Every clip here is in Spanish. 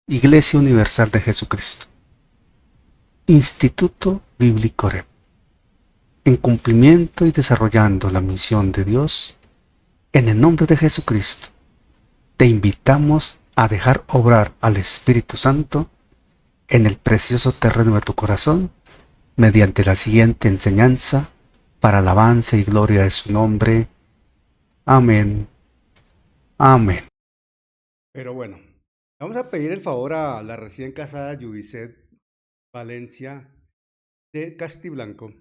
Iglesia Universal de Jesucristo. Instituto Bíblico REP. En cumplimiento y desarrollando la misión de Dios, en el nombre de Jesucristo, te invitamos a dejar obrar al Espíritu Santo en el precioso terreno de tu corazón mediante la siguiente enseñanza para alabanza y gloria de su nombre. Amén. Amén. Pero bueno, vamos a pedir el favor a la recién casada Yubicet Valencia de Castiblanco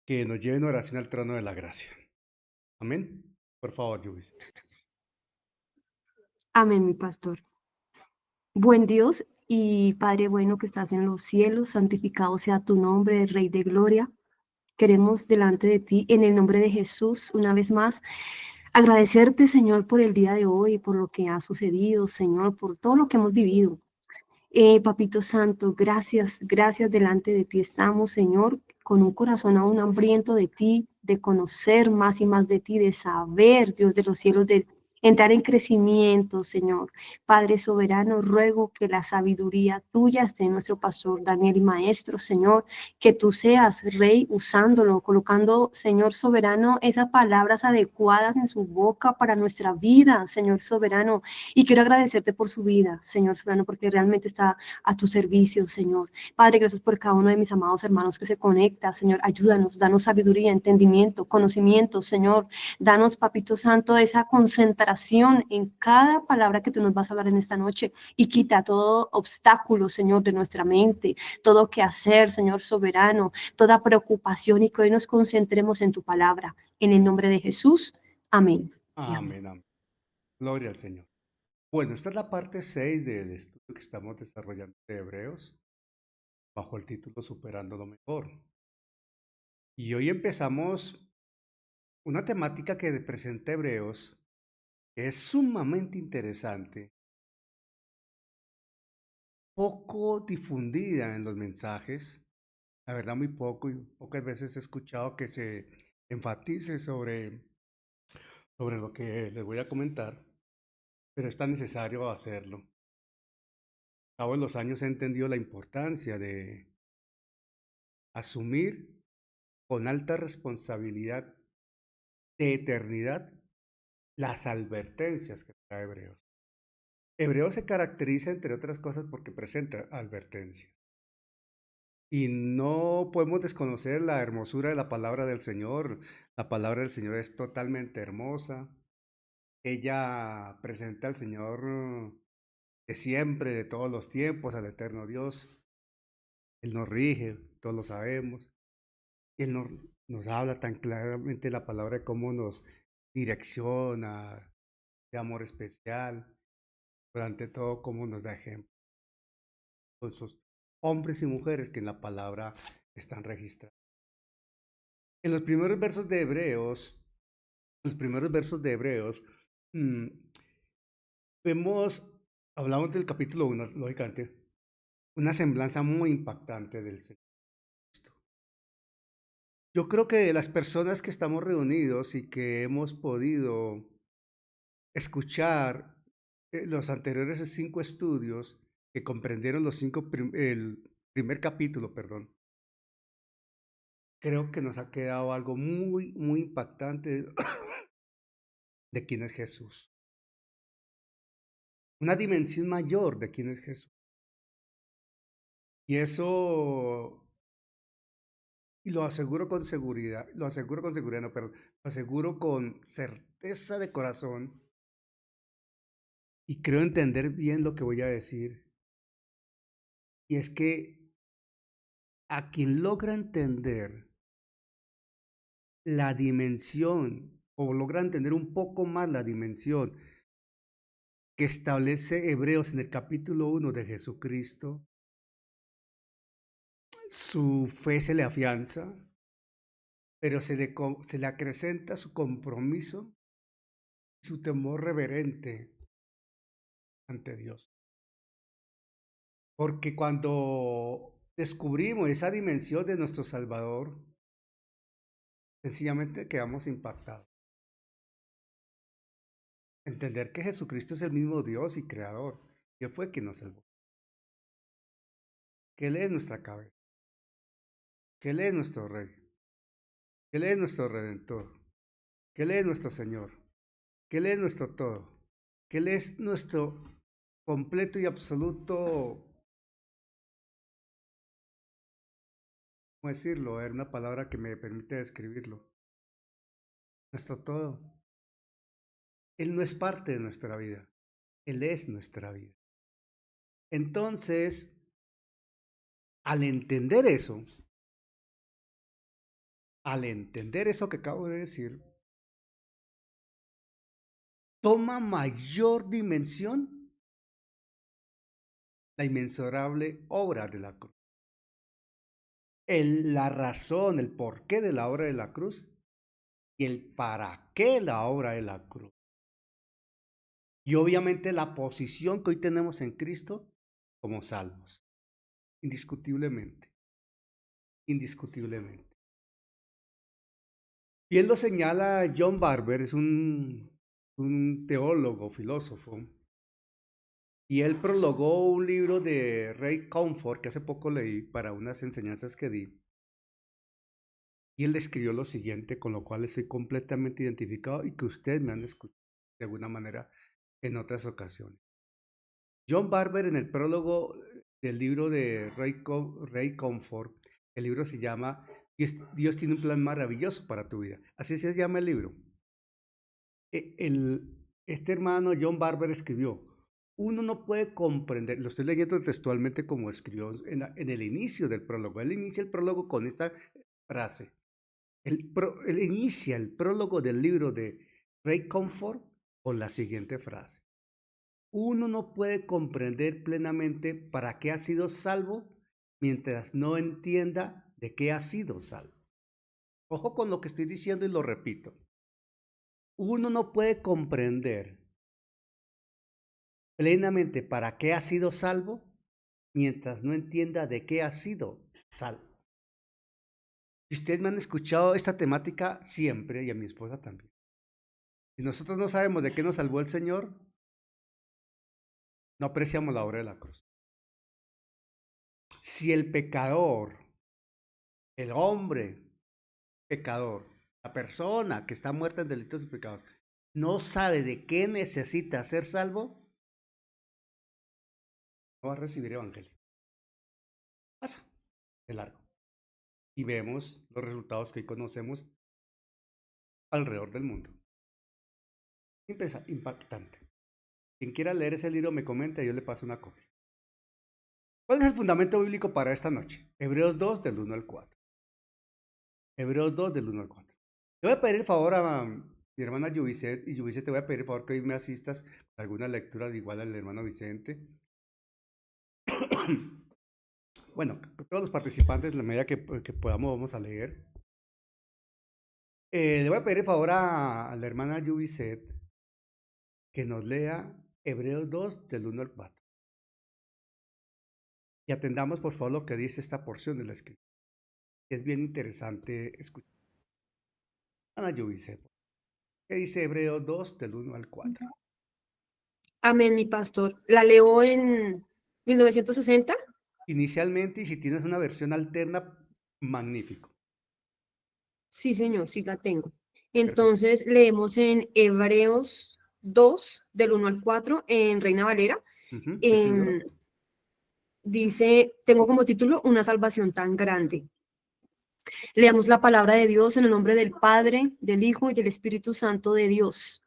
que nos lleve en oración al trono de la gracia. Amén. Por favor, Yubicet. Amén, mi pastor. Buen Dios y Padre bueno que estás en los cielos, santificado sea tu nombre, Rey de gloria. Queremos delante de ti, en el nombre de Jesús, una vez más, agradecerte, Señor, por el día de hoy, por lo que ha sucedido, Señor, por todo lo que hemos vivido. Papito Santo, gracias, gracias delante de ti estamos, Señor, con un corazón aún hambriento de ti, de conocer más y más de ti, de saber, Dios de los cielos, de entrar en crecimiento, Señor. Padre soberano, ruego que la sabiduría tuya esté en nuestro pastor Daniel y maestro, Señor, que tú seas rey usándolo, colocando, Señor soberano, esas palabras adecuadas en su boca para nuestra vida, Señor soberano. Y quiero agradecerte por su vida, Señor soberano, porque realmente está a tu servicio, Señor. Padre, gracias por cada uno de mis amados hermanos que se conecta, Señor. Ayúdanos, danos sabiduría, entendimiento, conocimiento, Señor. Danos, Papito Santo, esa concentración en cada palabra que tú nos vas a hablar en esta noche y quita todo obstáculo, Señor, de nuestra mente, todo que hacer, Señor soberano, toda preocupación y que hoy nos concentremos en tu palabra. En el nombre de Jesús, amén y amén. Amén, amén. Gloria al Señor. Bueno, esta es la parte 6 del estudio que estamos desarrollando de Hebreos bajo el título Superando lo Mejor. Y hoy empezamos una temática que presenta Hebreos que es sumamente interesante, poco difundida en los mensajes, la verdad muy poco y pocas veces he escuchado que se enfatice sobre lo que les voy a comentar, pero es tan necesario hacerlo. A cabo de los años he entendido la importancia de asumir con alta responsabilidad de eternidad las advertencias que trae Hebreos. Hebreos se caracteriza, entre otras cosas, porque presenta advertencias. Y no podemos desconocer la hermosura de la palabra del Señor. La palabra del Señor es totalmente hermosa. Ella presenta al Señor de siempre, de todos los tiempos, al eterno Dios. Él nos rige, todos lo sabemos. Y Él nos habla tan claramente la palabra de cómo nos direcciona, de amor especial, durante todo cómo nos da ejemplo con sus hombres y mujeres que en la palabra están registrados. En los primeros versos de Hebreos, los primeros versos de Hebreos, mm, vemos, hablamos del capítulo 1, lógicamente, una semblanza muy impactante del Señor Cristo. Yo creo que las personas que estamos reunidos y que hemos podido escuchar los anteriores 5 estudios que comprendieron el primer capítulo, perdón, creo que nos ha quedado algo muy, muy impactante de quién es Jesús. Una dimensión mayor de quién es Jesús. Y eso, y lo aseguro con seguridad, no, pero lo aseguro con certeza de corazón y creo entender bien lo que voy a decir. Y es que a quien logra entender la dimensión o logra entender un poco más la dimensión que establece Hebreos en el capítulo 1 de Jesucristo, su fe se le afianza, pero se le acrecenta su compromiso, su temor reverente ante Dios. Porque cuando descubrimos esa dimensión de nuestro Salvador, sencillamente quedamos impactados. Entender que Jesucristo es el mismo Dios y Creador, que fue quien nos salvó, que Él es nuestra cabeza, que Él es nuestro Rey, que Él es nuestro Redentor, que Él es nuestro Señor, que Él es nuestro todo, que Él es nuestro completo y absoluto, ¿cómo decirlo? Es una palabra que me permite describirlo. Nuestro todo. Él no es parte de nuestra vida, Él es nuestra vida. Entonces, al entender eso que acabo de decir, toma mayor dimensión la inmensurable obra de la cruz. La razón, el porqué de la obra de la cruz y el para qué la obra de la cruz. Y obviamente la posición que hoy tenemos en Cristo como salvos. Indiscutiblemente. Indiscutiblemente. Y él lo señala John Barber, es un teólogo, filósofo. Y él prologó un libro de Ray Comfort que hace poco leí para unas enseñanzas que di. Y él escribió lo siguiente, con lo cual estoy completamente identificado y que ustedes me han escuchado de alguna manera en otras ocasiones. John Barber, en el prólogo del libro de Ray Comfort, el libro se llama Dios tiene un plan maravilloso para tu vida. Así se llama el libro. Este hermano John Barber escribió, uno no puede comprender, lo estoy leyendo textualmente como escribió en el inicio del prólogo. Él inicia el prólogo con esta frase. Él inicia el prólogo del libro de Ray Comfort con la siguiente frase. Uno no puede comprender plenamente para qué ha sido salvo mientras no entienda de qué ha sido salvo. Ojo con lo que estoy diciendo y lo repito. Uno no puede comprender plenamente para qué ha sido salvo mientras no entienda de qué ha sido salvo. Y ustedes me han escuchado esta temática siempre y a mi esposa también. Si nosotros no sabemos de qué nos salvó el Señor, no apreciamos la obra de la cruz. Si el pecador, el hombre pecador, la persona que está muerta en delitos y pecados, no sabe de qué necesita ser salvo, no va a recibir evangelio. Pasa de largo. Y vemos los resultados que hoy conocemos alrededor del mundo. Impactante. Quien quiera leer ese libro me comenta y yo le paso una copia. ¿Cuál es el fundamento bíblico para esta noche? Hebreos 2 del 1 al 4. Hebreos 2 del 1 al 4. Le voy a pedir el favor a mi hermana Yubicet, y Yubicet te voy a pedir el favor que hoy me asistas a alguna lectura de igual al hermano Vicente. Bueno, todos los participantes, en la medida que podamos, vamos a leer. Le voy a pedir el favor a la hermana Yubicet que nos lea Hebreos 2 del 1 al 4. Y atendamos por favor lo que dice esta porción de la escritura. Es bien interesante escuchar. Ana Yubicet, ¿qué dice Hebreos 2 del 1 al 4? Amén, mi pastor. ¿La leo en 1960? Inicialmente, y si tienes una versión alterna, magnífico. Sí, señor, sí la tengo. Entonces leemos en Hebreos 2, del 1 al 4, en Reina Valera. Sí, dice, tengo como título, Una salvación tan grande. Leamos la palabra de Dios en el nombre del Padre, del Hijo y del Espíritu Santo de Dios.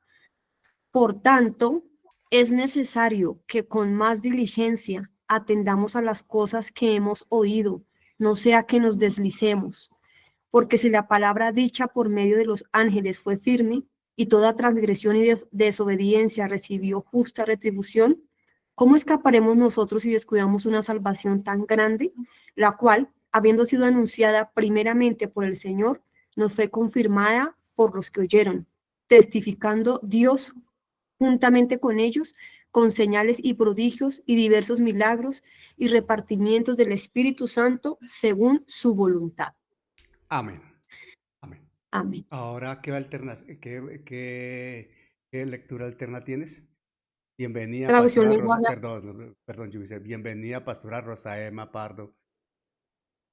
Por tanto, es necesario que con más diligencia atendamos a las cosas que hemos oído, no sea que nos deslicemos. Porque si la palabra dicha por medio de los ángeles fue firme, y toda transgresión y desobediencia recibió justa retribución, ¿cómo escaparemos nosotros si descuidamos una salvación tan grande, la cual, habiendo sido anunciada primeramente por el Señor, nos fue confirmada por los que oyeron, testificando Dios juntamente con ellos, con señales y prodigios y diversos milagros y repartimientos del Espíritu Santo según su voluntad? Amén. Amén. Amén. Ahora, ¿qué lectura alterna tienes? Bienvenida, Traducción Pastora lenguaje. Rosa, perdón, Yubicet. Bienvenida, Pastora Rosa Emma Pardo,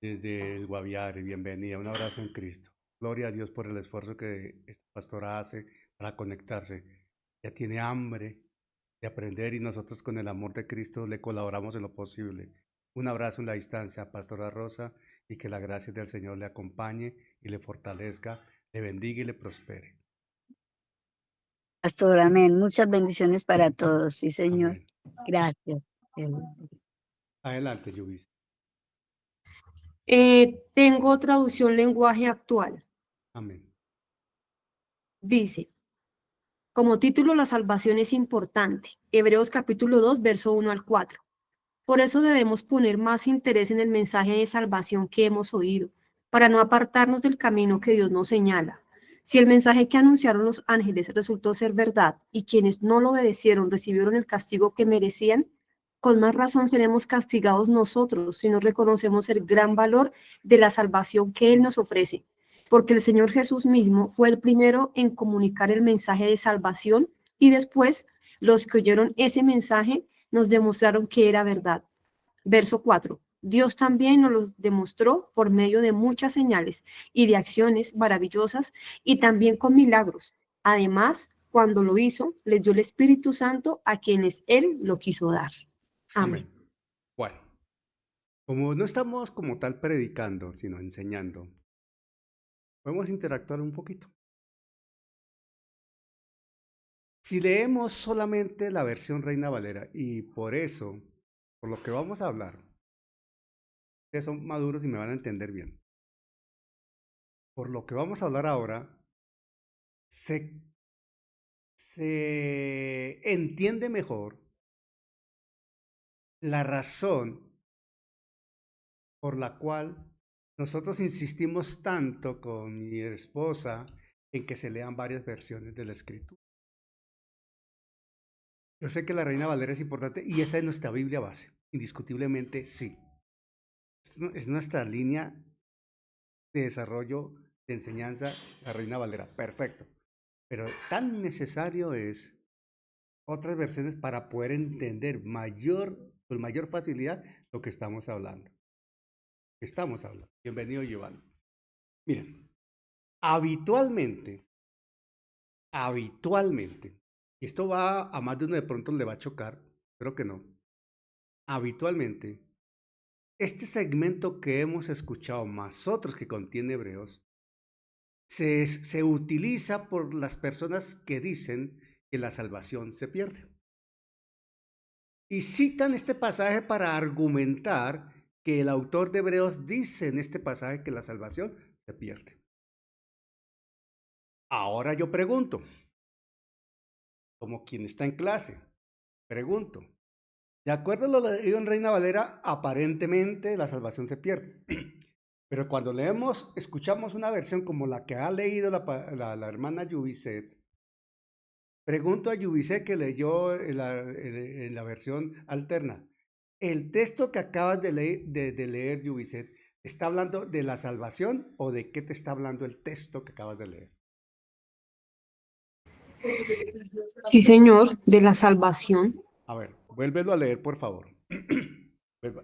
desde el Guaviare. Bienvenida, un abrazo en Cristo. Gloria a Dios por el esfuerzo que esta pastora hace para conectarse. Ya tiene hambre de aprender y nosotros con el amor de Cristo le colaboramos en lo posible. Un abrazo en la distancia, Pastora Rosa, y que la gracia del Señor le acompañe y le fortalezca, le bendiga y le prospere. Pastor, amén. Muchas bendiciones para todos. Sí, Señor. Amén. Gracias. Adelante, Yubis. Tengo traducción lenguaje actual. Amén. Dice, como título, la salvación es importante. Hebreos capítulo 2, verso 1 al 4. Por eso debemos poner más interés en el mensaje de salvación que hemos oído, para no apartarnos del camino que Dios nos señala. Si el mensaje que anunciaron los ángeles resultó ser verdad y quienes no lo obedecieron recibieron el castigo que merecían, con más razón seremos castigados nosotros si no reconocemos el gran valor de la salvación que Él nos ofrece, porque el Señor Jesús mismo fue el primero en comunicar el mensaje de salvación y después los que oyeron ese mensaje nos demostraron que era verdad. Verso 4. Dios también nos lo demostró por medio de muchas señales y de acciones maravillosas y también con milagros. Además, cuando lo hizo, les dio el Espíritu Santo a quienes Él lo quiso dar. Amén. Bueno, como no estamos como tal predicando, sino enseñando, podemos interactuar un poquito. Si leemos solamente la versión Reina Valera, y por eso, por lo que vamos a hablar, ustedes son maduros y me van a entender bien. Por lo que vamos a hablar ahora, se entiende mejor la razón por la cual nosotros insistimos tanto con mi esposa en que se lean varias versiones de la Escritura. Yo sé que la Reina Valera es importante y esa es nuestra Biblia base, indiscutiblemente sí. Es nuestra línea de desarrollo, de enseñanza, la Reina Valera, perfecto. Pero tan necesario es otras versiones para poder entender con mayor facilidad lo que estamos hablando. Bienvenido, Giovanni. Miren, habitualmente, y esto va a más de uno de pronto le va a chocar, pero que no. Habitualmente, este segmento que hemos escuchado, más otros que contiene Hebreos, se utiliza por las personas que dicen que la salvación se pierde. Y citan este pasaje para argumentar que el autor de Hebreos dice en este pasaje que la salvación se pierde. Ahora yo pregunto, como quien está en clase, pregunto, de acuerdo a lo leído en Reina Valera, aparentemente la salvación se pierde. Pero cuando escuchamos una versión como la que ha leído la hermana Yubicet, pregunto a Yubicet que leyó en la versión alterna, ¿el texto que acabas de leer, Yubicet, está hablando de la salvación o de qué te está hablando el texto que acabas de leer? Sí, Señor, de la salvación. A ver, vuélvelo a leer, por favor.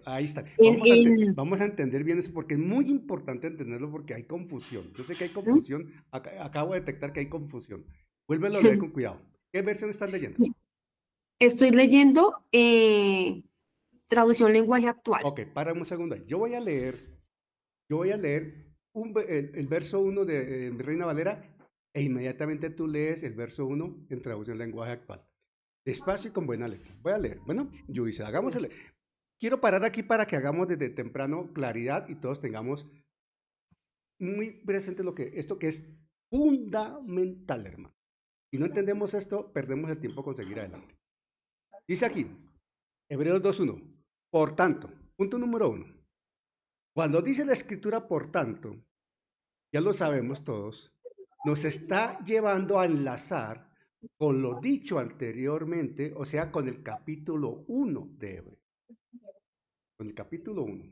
Ahí está. En- Vamos a entender bien eso porque es muy importante entenderlo porque hay confusión. Yo sé que hay confusión. Acabo de detectar que hay confusión. Vuélvelo a leer con cuidado. ¿Qué versión estás leyendo? Estoy leyendo traducción lenguaje actual. Ok, para un segundo ahí. Yo voy a leer el verso 1 de Reina Valera e inmediatamente tú lees el verso 1 en traducción lenguaje actual. Despacio y con buena letra. Voy a leer. Bueno, Yubisa, hagámosle. Quiero parar aquí para que hagamos desde temprano claridad y todos tengamos muy presente esto que es fundamental, hermano. Si no entendemos esto, perdemos el tiempo con seguir adelante. Dice aquí, Hebreos 2.1, por tanto, punto número 1. Cuando dice la escritura por tanto, ya lo sabemos todos, nos está llevando a enlazar con lo dicho anteriormente, o sea, con el capítulo 1 de Hebreos. Con el capítulo 1.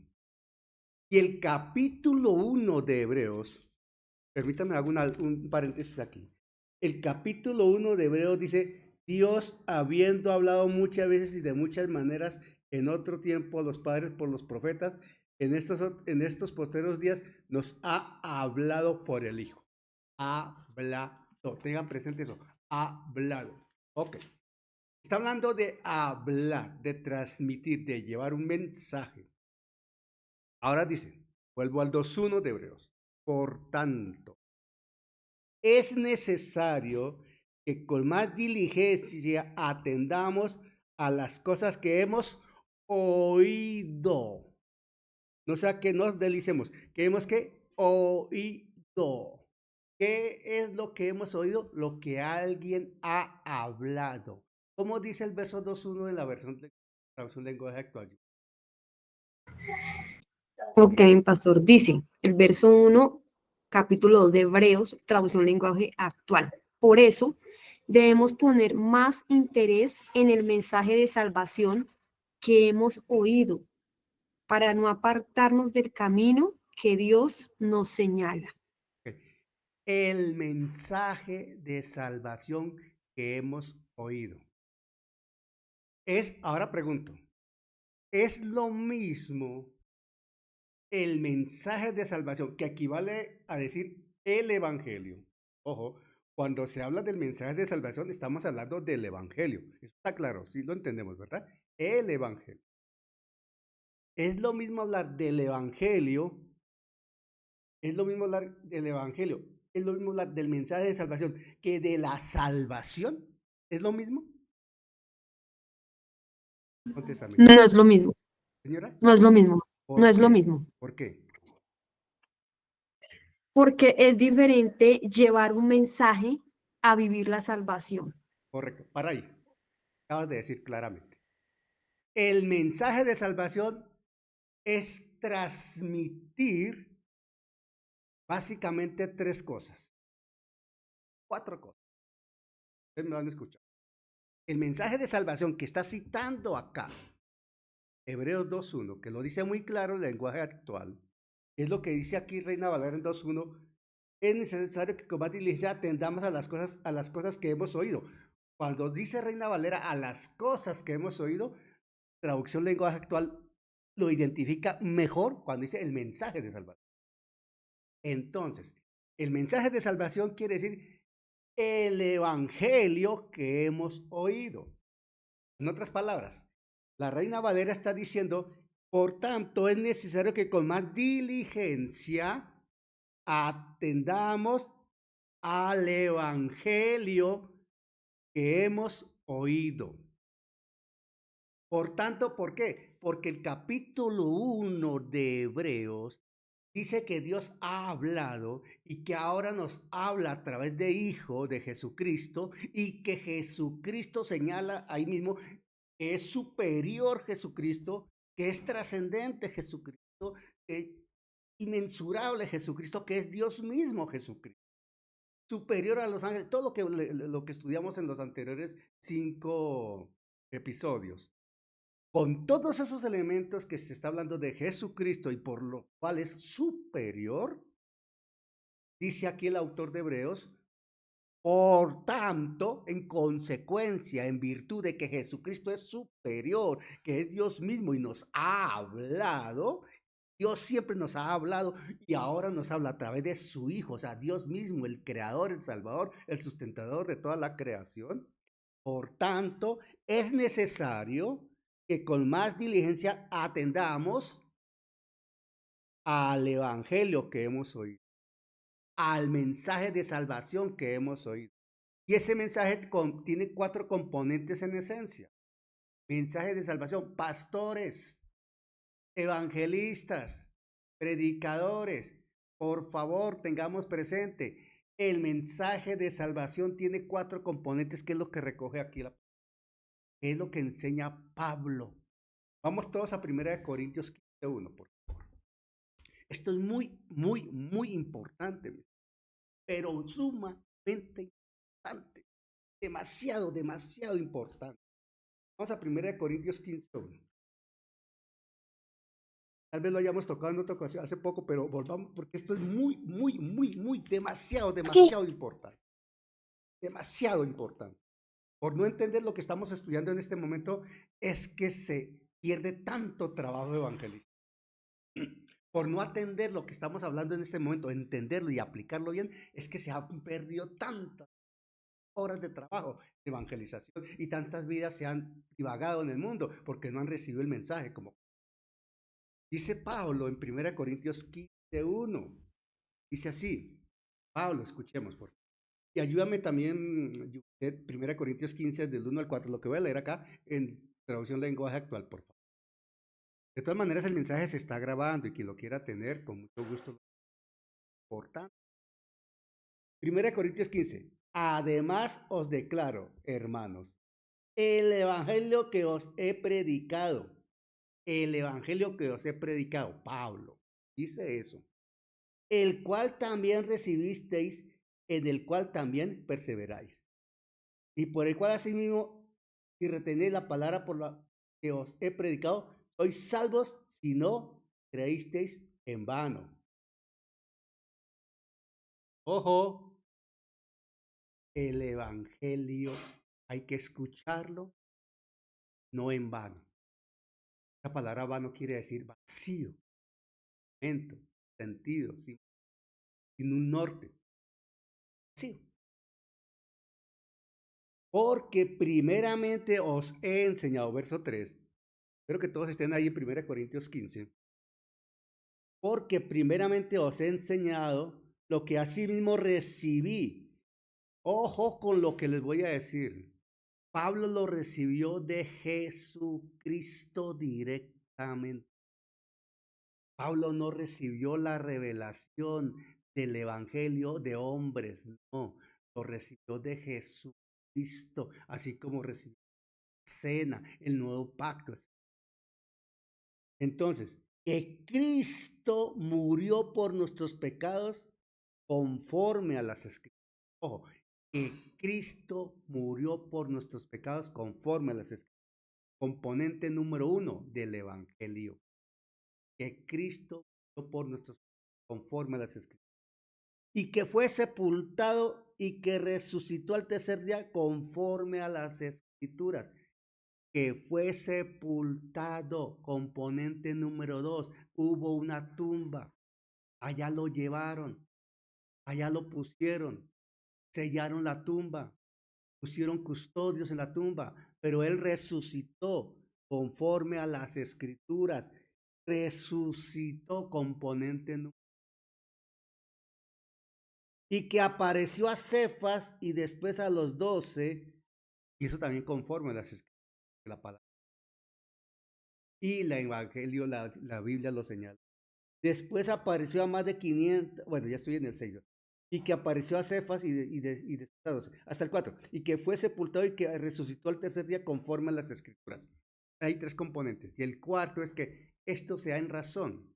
Y el capítulo 1 de Hebreos, permítame hago un paréntesis aquí. El capítulo 1 de Hebreos dice Dios, habiendo hablado muchas veces y de muchas maneras en otro tiempo a los padres por los profetas, en estos posteros días nos ha hablado por el Hijo. Hablado. Tengan presente eso. Hablado. Ok. Está hablando de hablar, de transmitir, de llevar un mensaje. Ahora dice, vuelvo al 2.1 de Hebreos. Por tanto, es necesario que con más diligencia atendamos a las cosas que hemos oído. No sea que nos delicemos, que hemos que oído. ¿Qué es lo que hemos oído? Lo que alguien ha hablado. ¿Cómo dice el verso 2.1 de la versión lenguaje actual? Ok, pastor, dice el verso 1, capítulo 2 de Hebreos, traducción lenguaje actual. Por eso debemos poner más interés en el mensaje de salvación que hemos oído, para no apartarnos del camino que Dios nos señala. Okay. El mensaje de salvación que hemos oído. Ahora pregunto, ¿es lo mismo el mensaje de salvación, que equivale a decir el evangelio? Ojo, cuando se habla del mensaje de salvación, estamos hablando del evangelio. Eso está claro, sí lo entendemos, ¿verdad? El evangelio. Es lo mismo hablar del evangelio, es lo mismo hablar del evangelio, es lo mismo hablar del mensaje de salvación que de la salvación. ¿Es lo mismo? Contéstame. No es lo mismo, Señora, no es lo mismo, no ¿por es lo qué? mismo. ¿Por qué? Porque es diferente llevar un mensaje a vivir la salvación. Correcto, para ahí. Acabas de decir claramente. El mensaje de salvación es transmitir básicamente 3 cosas. 4 cosas. Ustedes me van a escuchar. El mensaje de salvación que está citando acá, Hebreos 2.1, que lo dice muy claro el lenguaje actual, es lo que dice aquí Reina Valera en 2.1. Es necesario que con más diligencia atendamos a las cosas que hemos oído. Cuando dice Reina Valera a las cosas que hemos oído, traducción lenguaje actual lo identifica mejor cuando dice el mensaje de salvación. Entonces, el mensaje de salvación quiere decir el evangelio que hemos oído. En otras palabras, la Reina Valera está diciendo, por tanto, es necesario que con más diligencia atendamos al evangelio que hemos oído. Por tanto, ¿por qué? Porque el capítulo 1 de Hebreos dice que Dios ha hablado y que ahora nos habla a través de Hijo de Jesucristo, y que Jesucristo señala ahí mismo que es superior Jesucristo, que es trascendente Jesucristo, que es inmensurable Jesucristo, que es Dios mismo Jesucristo, superior a los ángeles, todo lo que estudiamos en los anteriores 5 episodios. Con todos esos elementos que se está hablando de Jesucristo y por lo cual es superior, dice aquí el autor de Hebreos, por tanto, en consecuencia, en virtud de que Jesucristo es superior, que es Dios mismo y nos ha hablado, Dios siempre nos ha hablado y ahora nos habla a través de su Hijo, o sea, Dios mismo, el creador, el salvador, el sustentador de toda la creación. Por tanto, es necesario que con más diligencia atendamos al evangelio que hemos oído, al mensaje de salvación que hemos oído. Y ese mensaje tiene 4 componentes en esencia. Mensaje de salvación, pastores, evangelistas, predicadores. Por favor, tengamos presente, el mensaje de salvación tiene 4 componentes, que es lo que recoge aquí, es lo que enseña Pablo. Vamos todos a 1 Corintios 15:1, por favor. Esto es muy, muy, muy importante, pero sumamente importante. Demasiado, demasiado importante. Vamos a 1 Corintios 15:1. Tal vez lo hayamos tocado en otra ocasión hace poco, pero volvamos, porque esto es muy, muy, muy, muy, demasiado, demasiado importante. Demasiado importante. por no entender lo que estamos estudiando en este momento, es que se pierde tanto trabajo evangelístico. Por no atender lo que estamos hablando en este momento, entenderlo y aplicarlo bien, es que se han perdido tantas horas de trabajo de evangelización y tantas vidas se han divagado en el mundo porque no han recibido el mensaje. Como dice Pablo en 1 Corintios 15:1, dice así, Pablo, escuchemos por favor. Y ayúdame también, 1 Corintios 15, del 1 al 4, lo que voy a leer acá en traducción lenguaje actual, por favor. De todas maneras, el mensaje se está grabando y quien lo quiera tener, con mucho gusto lo importa. 1 Corintios 15. Además os declaro, hermanos, el evangelio que os he predicado, Pablo dice eso, el cual también recibisteis, en el cual también perseveráis, y por el cual asimismo, si retenéis la palabra por la que os he predicado, sois salvos si no creísteis en vano. Ojo, el evangelio hay que escucharlo, no en vano. La palabra vano quiere decir vacío, sin sentido, sin un norte. Vacío. Porque primeramente os he enseñado, verso 3, espero que todos estén ahí en 1 Corintios 15, porque primeramente os he enseñado lo que asimismo recibí. Ojo con lo que les voy a decir. Pablo lo recibió de Jesucristo directamente. Pablo no recibió la revelación del evangelio de hombres, no, lo recibió de Jesucristo, así como recibió la cena, el nuevo pacto. Entonces, que Cristo murió por nuestros pecados conforme a las escrituras. Ojo, que Cristo murió por nuestros pecados conforme a las escrituras. Componente número 1 del evangelio. Que Cristo murió por nuestros pecados conforme a las escrituras. Y que fue sepultado y que resucitó al tercer día conforme a las escrituras. Que fue sepultado, componente número 2, hubo una tumba, allá lo llevaron, allá lo pusieron, sellaron la tumba, pusieron custodios en la tumba, pero él resucitó conforme a las escrituras, resucitó, componente número 2. Y que apareció a Cefas y después a los 12, y eso también conforme a las escrituras de la palabra. Y el evangelio, la Biblia lo señala. Después apareció a más de 500, bueno, ya estoy en el 6, y que apareció a Cefas y después a 12, hasta el 4, y que fue sepultado y que resucitó al tercer día conforme a las escrituras. Hay 3 componentes, y el cuarto es que esto sea en razón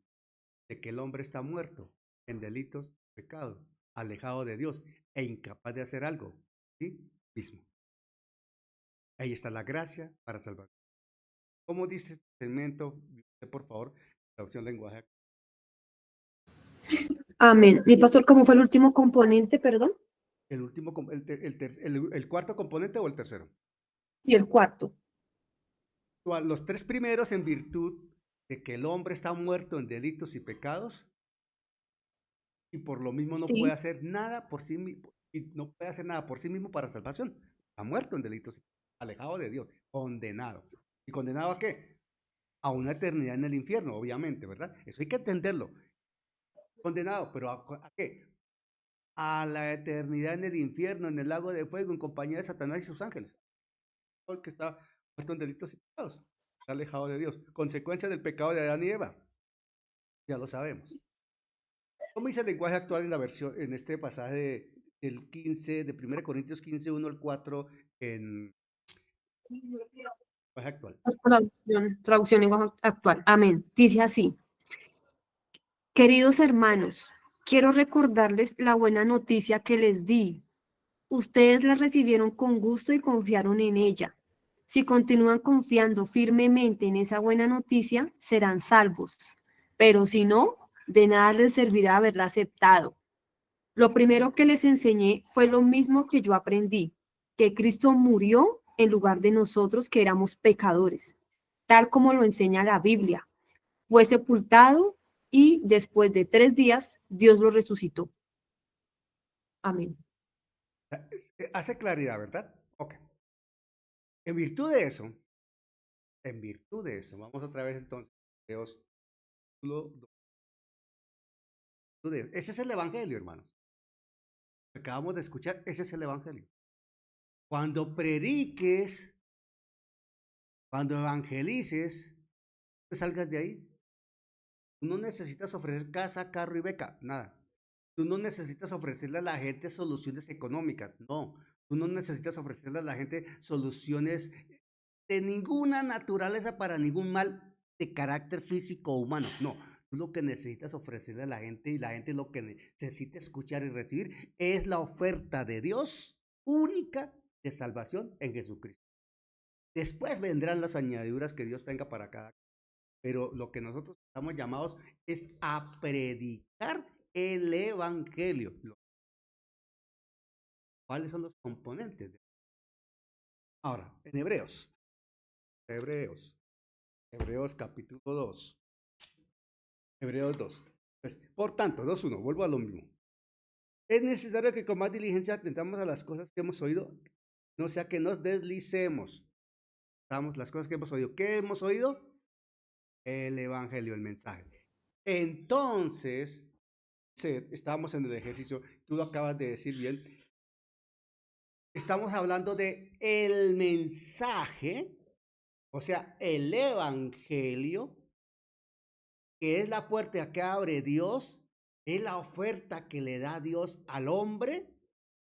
de que el hombre está muerto en delitos, pecados, alejado de Dios e incapaz de hacer algo, ¿sí? Mismo. Ahí está la gracia para salvar. ¿Cómo dice este segmento? Por favor, traducción lenguaje. Amén. Mi pastor, ¿cómo fue el último componente, perdón? El último, el cuarto componente o el tercero. Y el cuarto. Los 3 primeros en virtud de que el hombre está muerto en delitos y pecados y por lo mismo no Sí. puede hacer nada por sí mismo y no puede hacer nada por sí mismo para salvación. Está muerto en delitos y pecados, alejado de Dios, condenado. ¿Y condenado a qué? A una eternidad en el infierno, obviamente, ¿verdad? Eso hay que entenderlo. Condenado, pero ¿a qué? A la eternidad en el infierno, en el lago de fuego, en compañía de Satanás y sus ángeles. El que está muerto en delitos y pecados, está alejado de Dios. Consecuencia del pecado de Adán y Eva. Ya lo sabemos. ¿Cómo dice el lenguaje actual en la versión, en este pasaje del 15, de 1 Corintios 15, 1 al 4, en lenguaje actual? Traducción lenguaje actual. Amén. Dice así. Queridos hermanos, quiero recordarles la buena noticia que les di. Ustedes la recibieron con gusto y confiaron en ella. Si continúan confiando firmemente en esa buena noticia, serán salvos. Pero si no, de nada les servirá haberla aceptado. Lo primero que les enseñé fue lo mismo que yo aprendí. que Cristo murió en lugar de nosotros que éramos pecadores, tal como lo enseña la Biblia. Fue sepultado y después de 3 días Dios lo resucitó. Amén. Hace claridad, ¿verdad? Ok. En virtud de eso, vamos otra vez entonces. Hebreos, capítulo 2. Ese es el evangelio, hermanos. Acabamos de escuchar, ese es el evangelio. Cuando prediques, cuando evangelices, no salgas de ahí. Tú no necesitas ofrecer casa, carro y beca, nada. Tú no necesitas ofrecerle a la gente soluciones económicas, no. Tú no necesitas ofrecerle a la gente soluciones de ninguna naturaleza para ningún mal de carácter físico o humano, no. Tú lo que necesitas ofrecerle a la gente y la gente lo que necesita escuchar y recibir es la oferta de Dios única de salvación en Jesucristo. Después vendrán las añadiduras que Dios tenga para cada. Pero lo que nosotros estamos llamados es a predicar el evangelio. ¿Cuáles son los componentes? Ahora, en Hebreos capítulo 2. Hebreos 2. Pues, por tanto, 2:1, vuelvo a lo mismo. Es necesario que con más diligencia atentamos a las cosas que hemos oído, no sea que nos deslicemos. Las cosas que hemos oído. ¿Qué hemos oído? El evangelio, el mensaje. Entonces, estábamos en el ejercicio, tú lo acabas de decir bien. Estamos hablando de el mensaje, o sea, el evangelio, que es la puerta que abre Dios, es la oferta que le da Dios al hombre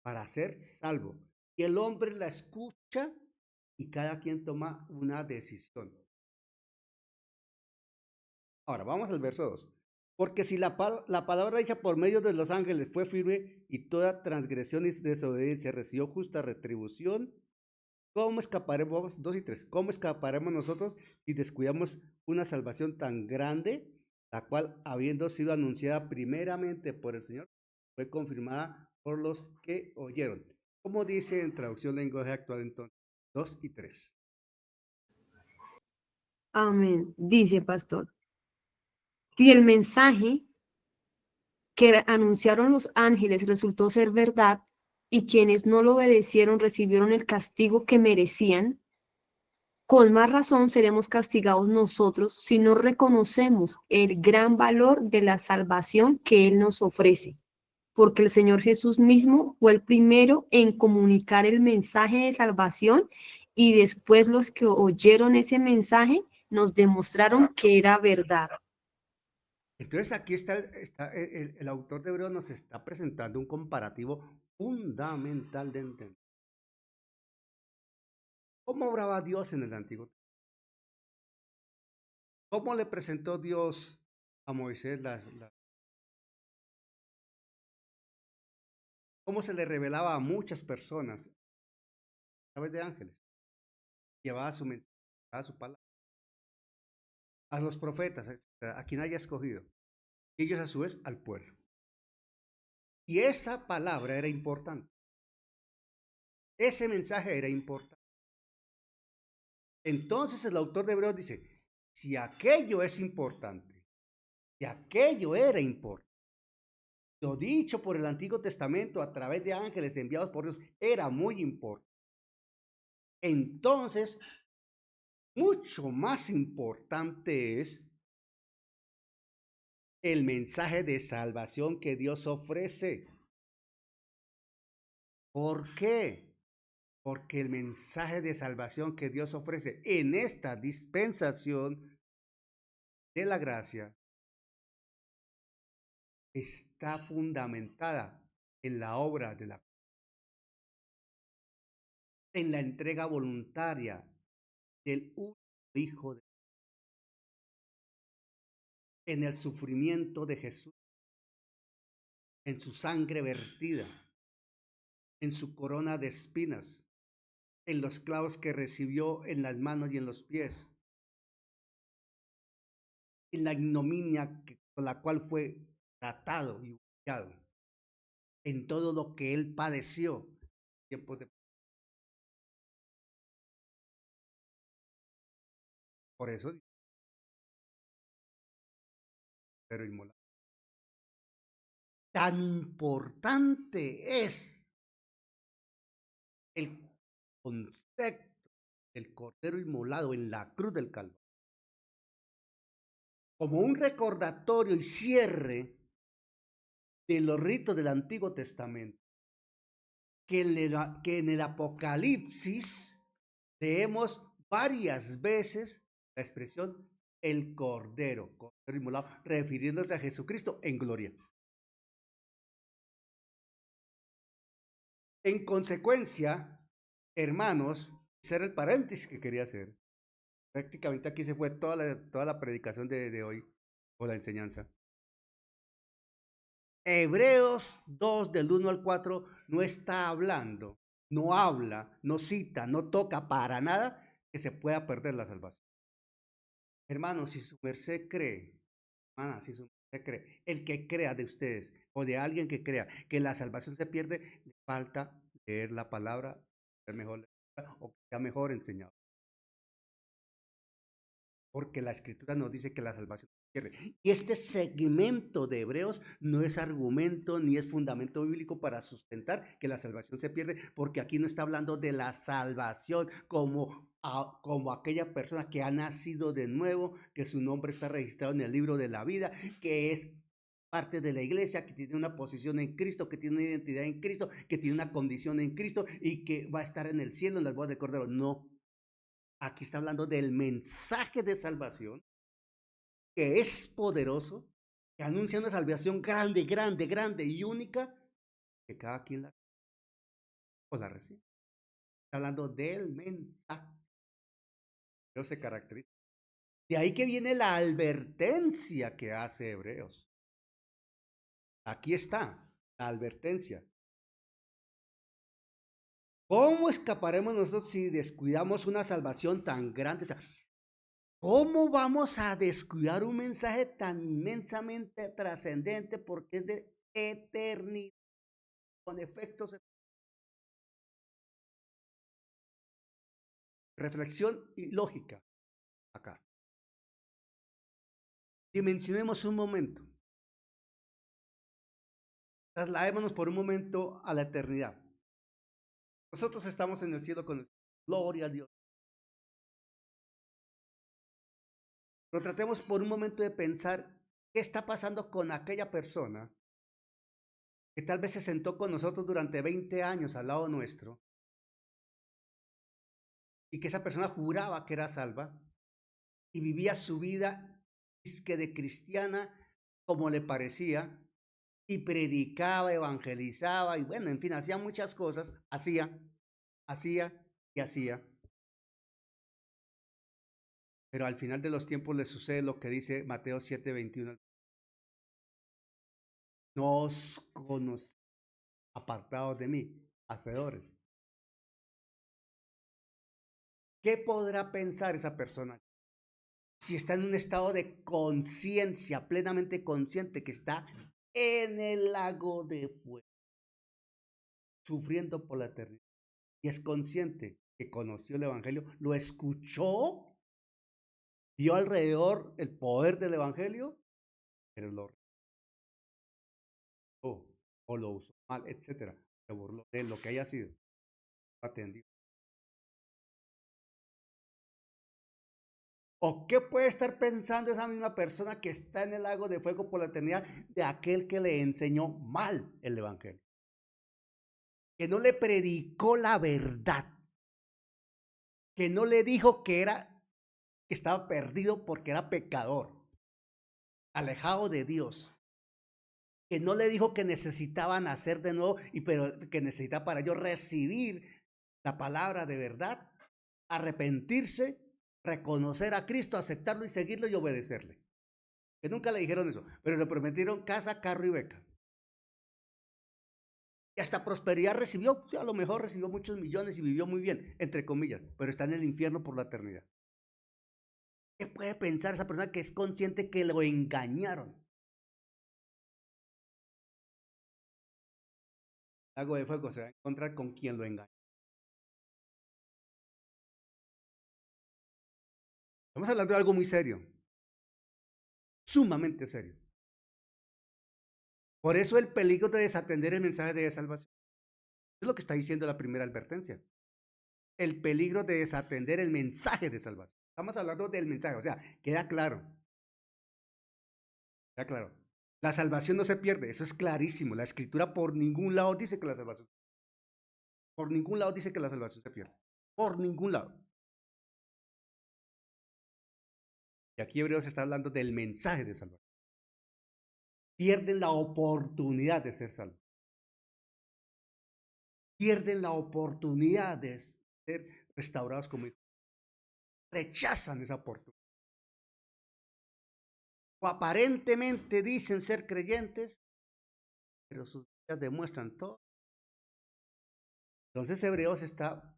para ser salvo. Y el hombre la escucha y cada quien toma una decisión. Ahora, vamos al verso 2. Porque si la palabra dicha por medio de los ángeles fue firme y toda transgresión y desobediencia recibió justa retribución, ¿cómo escaparemos? 2 y 3. ¿Cómo escaparemos nosotros si descuidamos una salvación tan grande, la cual, habiendo sido anunciada primeramente por el Señor, fue confirmada por los que oyeron? ¿Cómo dice en traducción lenguaje actual entonces? 2 y 3. Amén. Dice pastor. Si el mensaje que anunciaron los ángeles resultó ser verdad y quienes no lo obedecieron recibieron el castigo que merecían, con más razón seremos castigados nosotros si no reconocemos el gran valor de la salvación que Él nos ofrece, porque el Señor Jesús mismo fue el primero en comunicar el mensaje de salvación y después los que oyeron ese mensaje nos demostraron que era verdad. Entonces aquí está el autor de Hebreos nos está presentando un comparativo fundamental de entender. ¿Cómo obraba Dios en el Antiguo Testamento? ¿Cómo le presentó Dios a Moisés cómo se le revelaba a muchas personas a través de ángeles? Llevaba su mensaje, llevaba su palabra. A los profetas, etcétera, a quien haya escogido. Y ellos a su vez al pueblo. Y esa palabra era importante. Ese mensaje era importante. Entonces el autor de Hebreos dice, si aquello es importante, si aquello era importante, lo dicho por el Antiguo Testamento a través de ángeles enviados por Dios era muy importante. Entonces, mucho más importante es el mensaje de salvación que Dios ofrece. ¿Por qué? Porque el mensaje de salvación que Dios ofrece en esta dispensación de la gracia está fundamentada en la obra de en la entrega voluntaria del único Hijo de Dios, en el sufrimiento de Jesús, en su sangre vertida, en su corona de espinas, en los clavos que recibió en las manos y en los pies, en la ignominia con la cual fue tratado y humillado, en todo lo que él padeció, tiempos de Por eso, pero inmolado. Tan importante es el concepto del Cordero inmolado en la cruz del Calvario, como un recordatorio y cierre de los ritos del Antiguo Testamento, que en el Apocalipsis leemos varias veces la expresión el Cordero inmolado, refiriéndose a Jesucristo en gloria. En consecuencia, hermanos, ese era el paréntesis que quería hacer. Prácticamente aquí se fue toda la predicación de hoy, o la enseñanza. Hebreos 2 del 1 al 4 no está hablando, no habla, no cita, no toca para nada que se pueda perder la salvación. Hermanos, si su merced cree, hermana, si su merced cree, el que crea de ustedes o de alguien que crea que la salvación se pierde, le falta leer la palabra, ser mejor o que sea mejor enseñado. Porque la escritura nos dice que la salvación se pierde. Y este segmento de Hebreos no es argumento ni es fundamento bíblico para sustentar que la salvación se pierde, porque aquí no está hablando de la salvación como aquella persona que ha nacido de nuevo, que su nombre está registrado en el libro de la vida, que es parte de la iglesia, que tiene una posición en Cristo, que tiene una identidad en Cristo, que tiene una condición en Cristo y que va a estar en el cielo en las bodas del Cordero. No. Aquí está hablando del mensaje de salvación, que es poderoso, que anuncia una salvación grande, grande, grande y única, que cada quien la recibe. Está hablando del mensaje. Pero se caracteriza. De ahí que viene la advertencia que hace Hebreos. Aquí está la advertencia. ¿Cómo escaparemos nosotros si descuidamos una salvación tan grande? O sea, ¿cómo vamos a descuidar un mensaje tan inmensamente trascendente porque es de eternidad con efectos? Reflexión y lógica acá. Dimensionemos un momento. Trasladémonos por un momento a la eternidad. Nosotros estamos en el cielo con gloria a Dios. Pero tratemos por un momento de pensar qué está pasando con aquella persona que tal vez se sentó con nosotros durante 20 años al lado nuestro y que esa persona juraba que era salva y vivía su vida disque de cristiana como le parecía y predicaba, evangelizaba y bueno, en fin, hacía muchas cosas, hacía y hacía. Pero al final de los tiempos le sucede lo que dice Mateo 7:21. No os conocéis, apartados de mí, hacedores. ¿Qué podrá pensar esa persona si está en un estado de conciencia, plenamente consciente que está en el lago de fuego, sufriendo por la eternidad? Y es consciente que conoció el evangelio, lo escuchó, vio alrededor el poder del evangelio, pero lo rechazó o lo usó mal, etcétera. Se burló de lo que haya sido, atendido. ¿O qué puede estar pensando esa misma persona que está en el lago de fuego por la eternidad de aquel que le enseñó mal el evangelio? Que no le predicó la verdad, que no le dijo que estaba perdido porque era pecador, alejado de Dios, que no le dijo que necesitaba nacer de nuevo pero que necesitaba para ello recibir la palabra de verdad, arrepentirse, reconocer a Cristo, aceptarlo y seguirlo y obedecerle. Que nunca le dijeron eso, pero le prometieron casa, carro y beca. Y hasta prosperidad recibió, sí, a lo mejor recibió muchos millones y vivió muy bien, entre comillas, pero está en el infierno por la eternidad. ¿Qué puede pensar esa persona que es consciente que lo engañaron? El lago de fuego se va a encontrar con quien lo engañó. Estamos hablando de algo muy serio, sumamente serio. Por eso el peligro de desatender el mensaje de salvación. Es lo que está diciendo la primera advertencia. El peligro de desatender el mensaje de salvación. Estamos hablando del mensaje, o sea, queda claro. Queda claro. La salvación no se pierde, eso es clarísimo. La escritura por ningún lado dice que la salvación, por ningún lado dice que la salvación se pierde. Por ningún lado. Y aquí Hebreos está hablando del mensaje de salvación. Pierden la oportunidad de ser salvos. Pierden la oportunidad de ser restaurados como hijos. Rechazan esa oportunidad. O aparentemente dicen ser creyentes, pero sus vidas demuestran todo. Entonces Hebreos está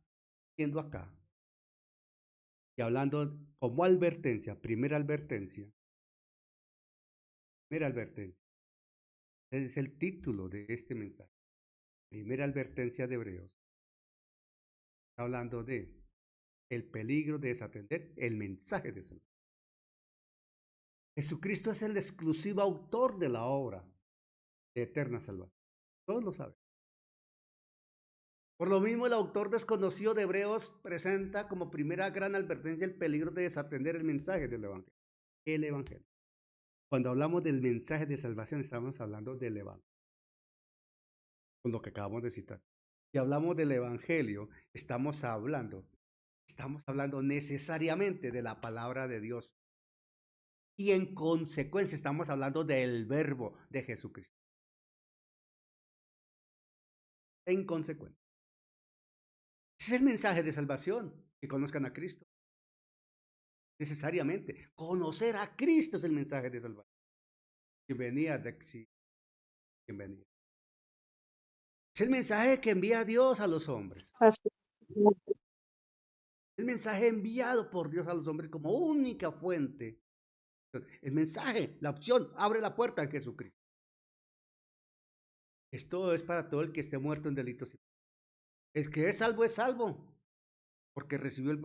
viendo acá y hablando como advertencia, primera advertencia. Ese es el título de este mensaje. Primera advertencia de Hebreos. Está hablando de el peligro de desatender el mensaje de salvación. Jesucristo es el exclusivo autor de la obra de eterna salvación. Todos lo saben. Por lo mismo, el autor desconocido de Hebreos presenta como primera gran advertencia el peligro de desatender el mensaje del Evangelio. El Evangelio. Cuando hablamos del mensaje de salvación, estamos hablando del Evangelio. Con lo que acabamos de citar. Si hablamos del Evangelio, estamos hablando necesariamente de la palabra de Dios. Y en consecuencia estamos hablando del verbo de Jesucristo. En consecuencia. Ese es el mensaje de salvación, que conozcan a Cristo. Necesariamente. Conocer a Cristo es el mensaje de salvación. Quien venía de exilio. Quien venía. Es el mensaje que envía Dios a los hombres. El mensaje enviado por Dios a los hombres como única fuente. El mensaje, la opción, abre la puerta a Jesucristo. Esto es para todo el que esté muerto en delitos. El que es salvo, porque recibió el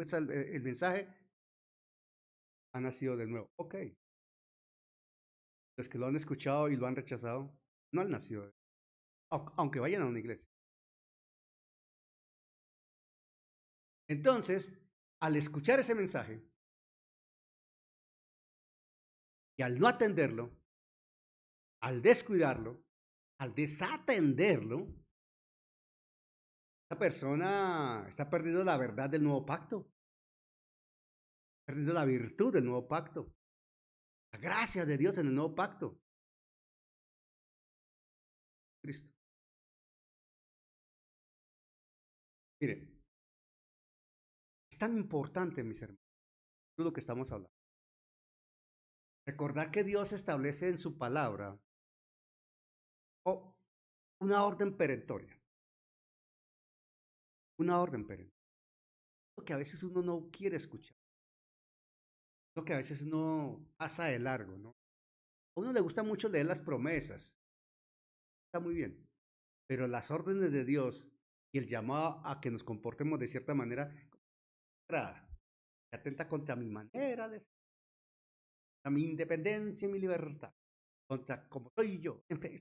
mensaje, ha nacido de nuevo. Ok. Los que lo han escuchado y lo han rechazado, no han nacido, aunque vayan a una iglesia. Entonces, al escuchar ese mensaje y al no atenderlo, al descuidarlo, al desatenderlo, esa persona está perdiendo la verdad del nuevo pacto, perdiendo la virtud del nuevo pacto, la gracia de Dios en el nuevo pacto. Cristo. Mire, es tan importante, mis hermanos, todo lo que estamos hablando. Recordar que Dios establece en su palabra una orden perentoria. Una orden perentoria. Lo que a veces uno no quiere escuchar. Lo que a veces uno pasa de largo, ¿no? A uno le gusta mucho leer las promesas. Está muy bien. Pero las órdenes de Dios y el llamado a que nos comportemos de cierta manera que atenta contra mi manera de ser, contra mi independencia y mi libertad, contra como soy yo. En fin,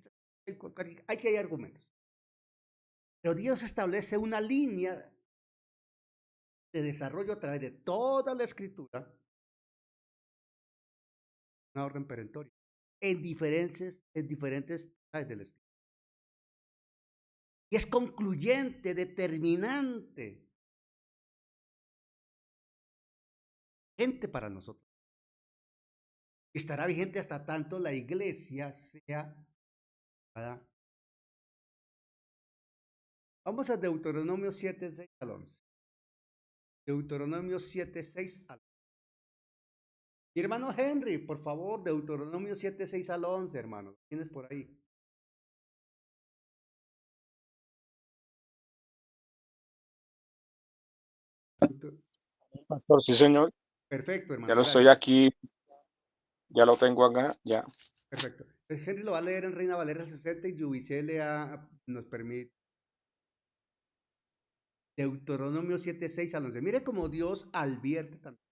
ahí sí hay argumentos. Pero Dios establece una línea de desarrollo a través de toda la escritura, una orden perentoria, en diferentes áreas del escritura. Y es concluyente, determinante, vigente para nosotros. Estará vigente hasta tanto la iglesia sea. Vamos a Deuteronomio 7, 6 al 11. Deuteronomio 7, 6 al 11. Mi hermano Henry, por favor, Deuteronomio 7, 6 al 11, hermano. ¿Tienes por ahí? Pastor, sí, señor. Perfecto, hermano. Ya lo Gracias. estoy aquí, ya lo tengo acá, ya. Perfecto. Henry lo va a leer en Reina Valera 60 y Yubicele nos permite. Deuteronomio 7, 6 al 11. Mire cómo Dios advierte también.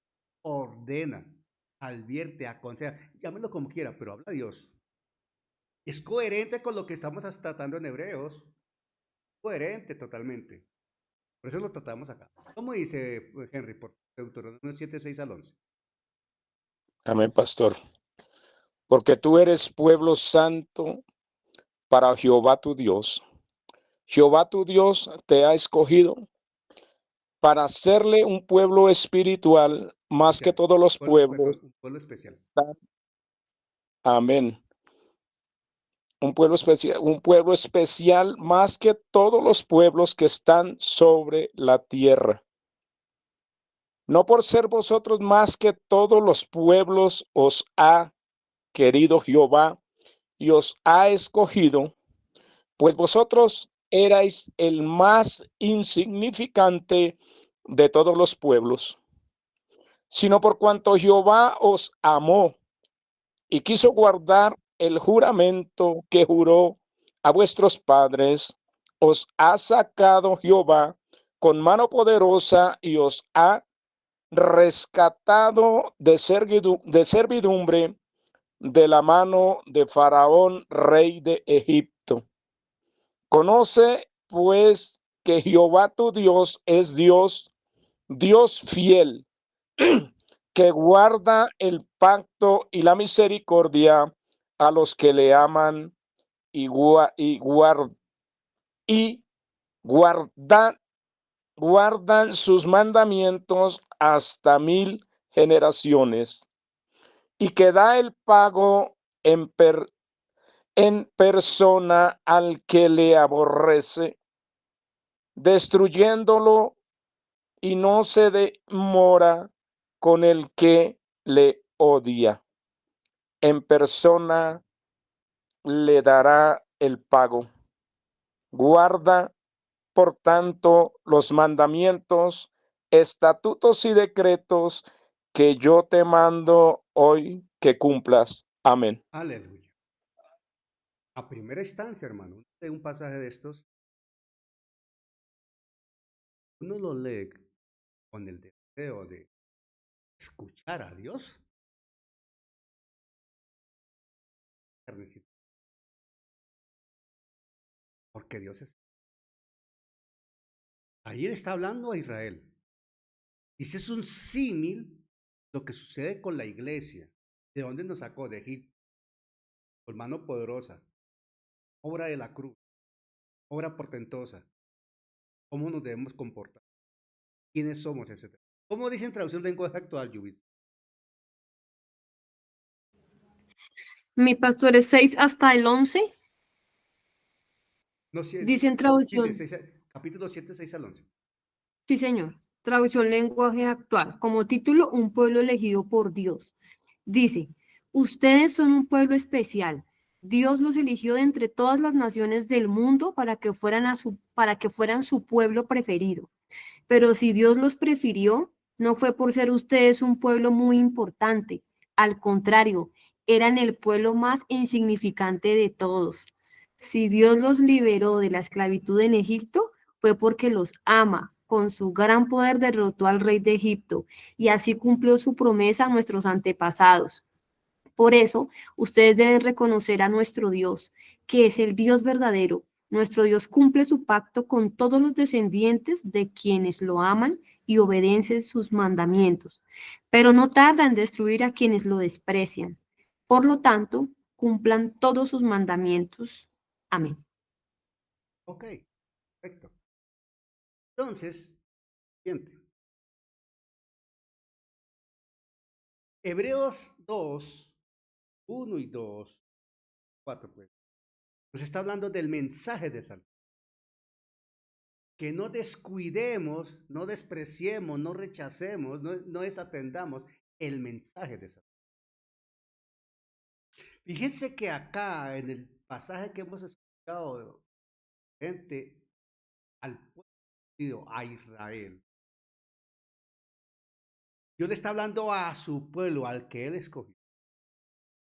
ordena, advierte, aconseja, llámelo como quiera, pero habla Dios. Es coherente con lo que estamos tratando en Hebreos. Coherente totalmente. Por eso lo tratamos acá. ¿Cómo dice Henry por Deuteronomio 7, 6 al 11? Amén, pastor. Porque tú eres pueblo santo para Jehová tu Dios. Jehová tu Dios te ha escogido para hacerle un pueblo espiritual más que Especial. todos los pueblos. Perdón, un pueblo especial. Amén. Un pueblo especial más que todos los pueblos que están sobre la tierra. No por ser vosotros más que todos los pueblos os ha querido Jehová y os ha escogido, pues vosotros erais el más insignificante de todos los pueblos, sino por cuanto Jehová os amó y quiso guardar el juramento que juró a vuestros padres, os ha sacado Jehová con mano poderosa y os ha rescatado de servidumbre de la mano de Faraón, rey de Egipto. Conoce, pues, que Jehová tu Dios es Dios, Dios fiel, que guarda el pacto y la misericordia a los que le aman y, guardan sus mandamientos hasta 1000 generaciones, y que da el pago en persona al que le aborrece, destruyéndolo, y no se demora con el que le odia. En persona le dará el pago. Guarda, por tanto, los mandamientos, estatutos y decretos que yo te mando hoy que cumplas. Amén. Aleluya. A primera instancia, hermano, de un pasaje de estos, uno lo lee con el deseo de escuchar a Dios. Porque Dios es. Ahí él está hablando a Israel. Y ese es un símil lo que sucede con la iglesia. ¿De dónde nos sacó? De Egipto. Con mano poderosa. Obra de la cruz. Obra portentosa. ¿Cómo nos debemos comportar? ¿Quiénes somos, etcétera? ¿Cómo dice en traducción lenguaje actual, Yubis? Mi pastor es 6 hasta el 11. No, sí, Dice en sí, traducción. capítulo 7, 6 al 11. Sí, señor. Traducción lenguaje actual. Como título, un pueblo elegido por Dios. Dice, ustedes son un pueblo especial. Dios los eligió de entre todas las naciones del mundo para que fueran su pueblo preferido. Pero si Dios los prefirió, no fue por ser ustedes un pueblo muy importante. Al contrario, eran el pueblo más insignificante de todos. Si Dios los liberó de la esclavitud en Egipto, fue porque los ama. Con su gran poder derrotó al rey de Egipto y así cumplió su promesa a nuestros antepasados. Por eso, ustedes deben reconocer a nuestro Dios, que es el Dios verdadero. Nuestro Dios cumple su pacto con todos los descendientes de quienes lo aman y obedecen sus mandamientos, pero no tarda en destruir a quienes lo desprecian. Por lo tanto, cumplan todos sus mandamientos. Amén. Ok, perfecto. Entonces, siguiente. Hebreos 2, 1 y 2, 4, pues. Nos está hablando del mensaje de salvación. Que no descuidemos, no despreciemos, no rechacemos, no desatendamos el mensaje de salvación. Fíjense que acá en el pasaje que hemos escuchado, gente al pueblo, a Israel, Dios le está hablando a su pueblo, al que él escogió,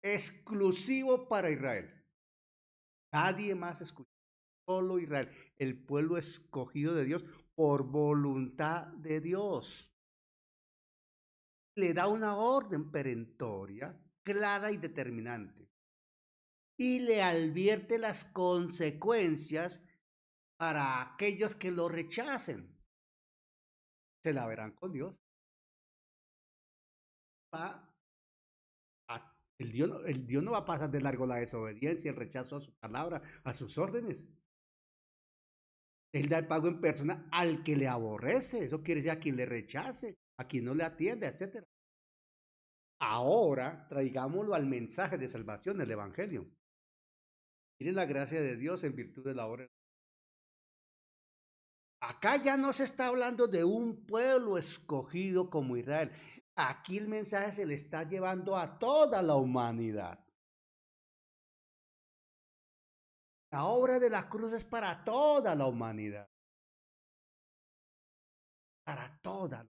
exclusivo para Israel. Nadie más escucha, solo Israel, el pueblo escogido de Dios por voluntad de Dios. le da una orden perentoria, clara y determinante, y le advierte las consecuencias para aquellos que lo rechacen. Se la verán con Dios. El Dios no va a pasar de largo la desobediencia, el rechazo a su palabra, a sus órdenes. Él da el pago en persona al que le aborrece, eso quiere decir a quien le rechace, a quien no le atiende, etc. Ahora traigámoslo al mensaje de salvación, el Evangelio. Miren la gracia de Dios en virtud de la obra. Acá ya no se está hablando de un pueblo escogido como Israel. Aquí el mensaje se le está llevando a toda la humanidad. La obra de la cruz es para toda la humanidad. Para toda.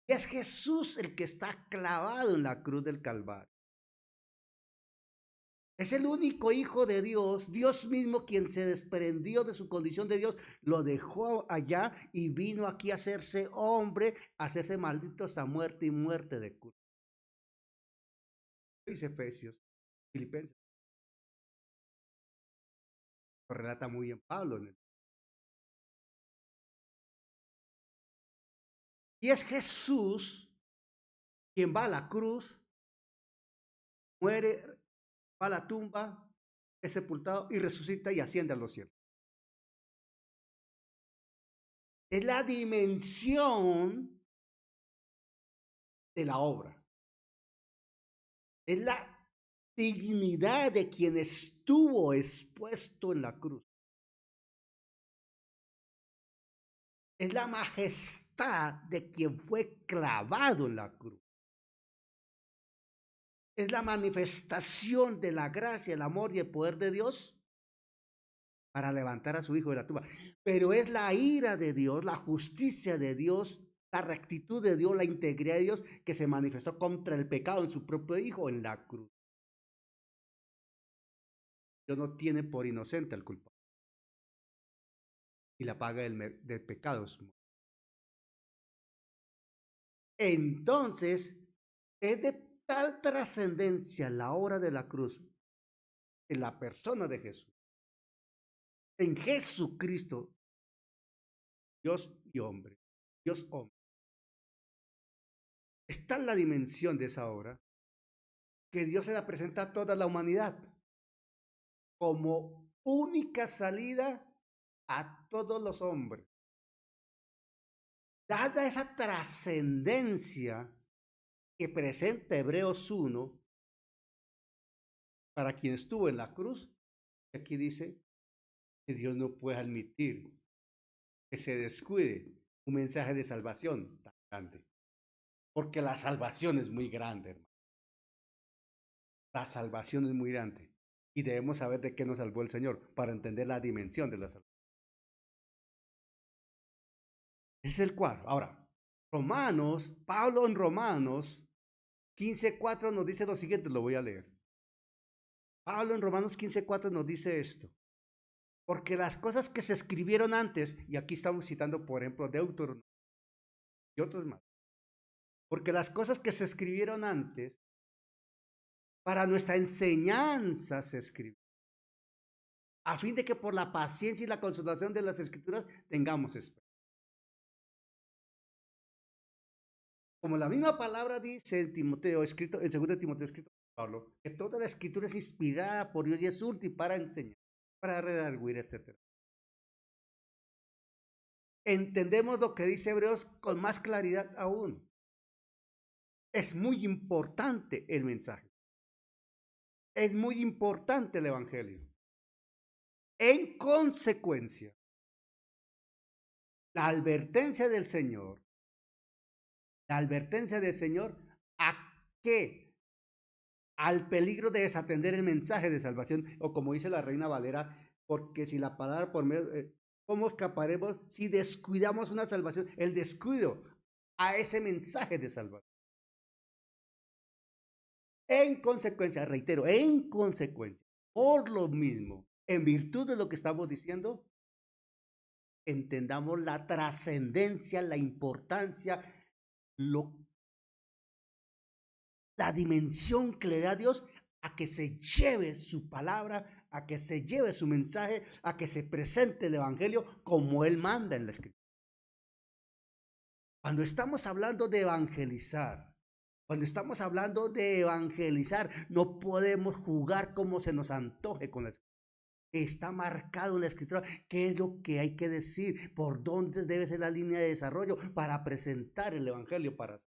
Y es Jesús el que está clavado en la cruz del Calvario. Es el único Hijo de Dios, Dios mismo quien se desprendió de su condición de Dios, lo dejó allá y vino aquí a hacerse hombre, a hacerse maldito hasta muerte y muerte de cruz. Dice Efesios, Filipenses. Lo relata muy bien Pablo. Y es Jesús quien va a la cruz, muere, va a la tumba, es sepultado y resucita y asciende a los cielos. Es la dimensión de la obra. Es la dignidad de quien estuvo expuesto en la cruz. Es la majestad de quien fue clavado en la cruz. Es la manifestación de la gracia, el amor y el poder de Dios para levantar a su Hijo de la tumba. Pero es la ira de Dios, la justicia de Dios, la rectitud de Dios, la integridad de Dios que se manifestó contra el pecado en su propio Hijo en la cruz. Dios no tiene por inocente al culpable. Y la paga del pecado es muerte. Entonces, es de tal trascendencia la obra de la cruz en la persona de Jesús, en Jesucristo, Dios y hombre, Dios hombre. Está en la dimensión de esa obra que Dios se la presenta a toda la humanidad como única salida a todos los hombres. Dada esa trascendencia que presenta Hebreos 1, para quien estuvo en la cruz, aquí dice que Dios no puede admitir que se descuide un mensaje de salvación tan grande. Porque la salvación es muy grande, hermano. La salvación es muy grande. Y debemos saber de qué nos salvó el Señor para entender la dimensión de la salvación. Ese es el cuadro. Ahora, Pablo en Romanos 15:4 nos dice lo siguiente, lo voy a leer. Pablo en Romanos 15:4 nos dice esto. Porque las cosas que se escribieron antes, y aquí estamos citando, por ejemplo, Deuteronomio y otros más. Porque las cosas que se escribieron antes, para nuestra enseñanza se escribió, a fin de que por la paciencia y la consolación de las Escrituras tengamos esperanza. Como la misma palabra dice en Timoteo, escrito, en 2 Timoteo, escrito por Pablo, que toda la Escritura es inspirada por Dios y es útil para enseñar, para redarguir, etc. Entendemos lo que dice Hebreos con más claridad aún. Es muy importante el mensaje. Es muy importante el Evangelio. En consecuencia, la advertencia del Señor, ¿a qué? Al peligro de desatender el mensaje de salvación, o como dice la Reina Valera, porque si la palabra por medio, ¿cómo escaparemos si descuidamos una salvación? El descuido a ese mensaje de salvación. En consecuencia, reitero, en consecuencia, por lo mismo, en virtud de lo que estamos diciendo, entendamos la trascendencia, la importancia, la dimensión que le da Dios a que se lleve su palabra, a que se lleve su mensaje, a que se presente el evangelio como Él manda en la Escritura. Cuando estamos hablando de evangelizar, no podemos jugar como se nos antoje con la Escritura. Está marcado en la Escritura qué es lo que hay que decir, por dónde debe ser la línea de desarrollo para presentar el evangelio para.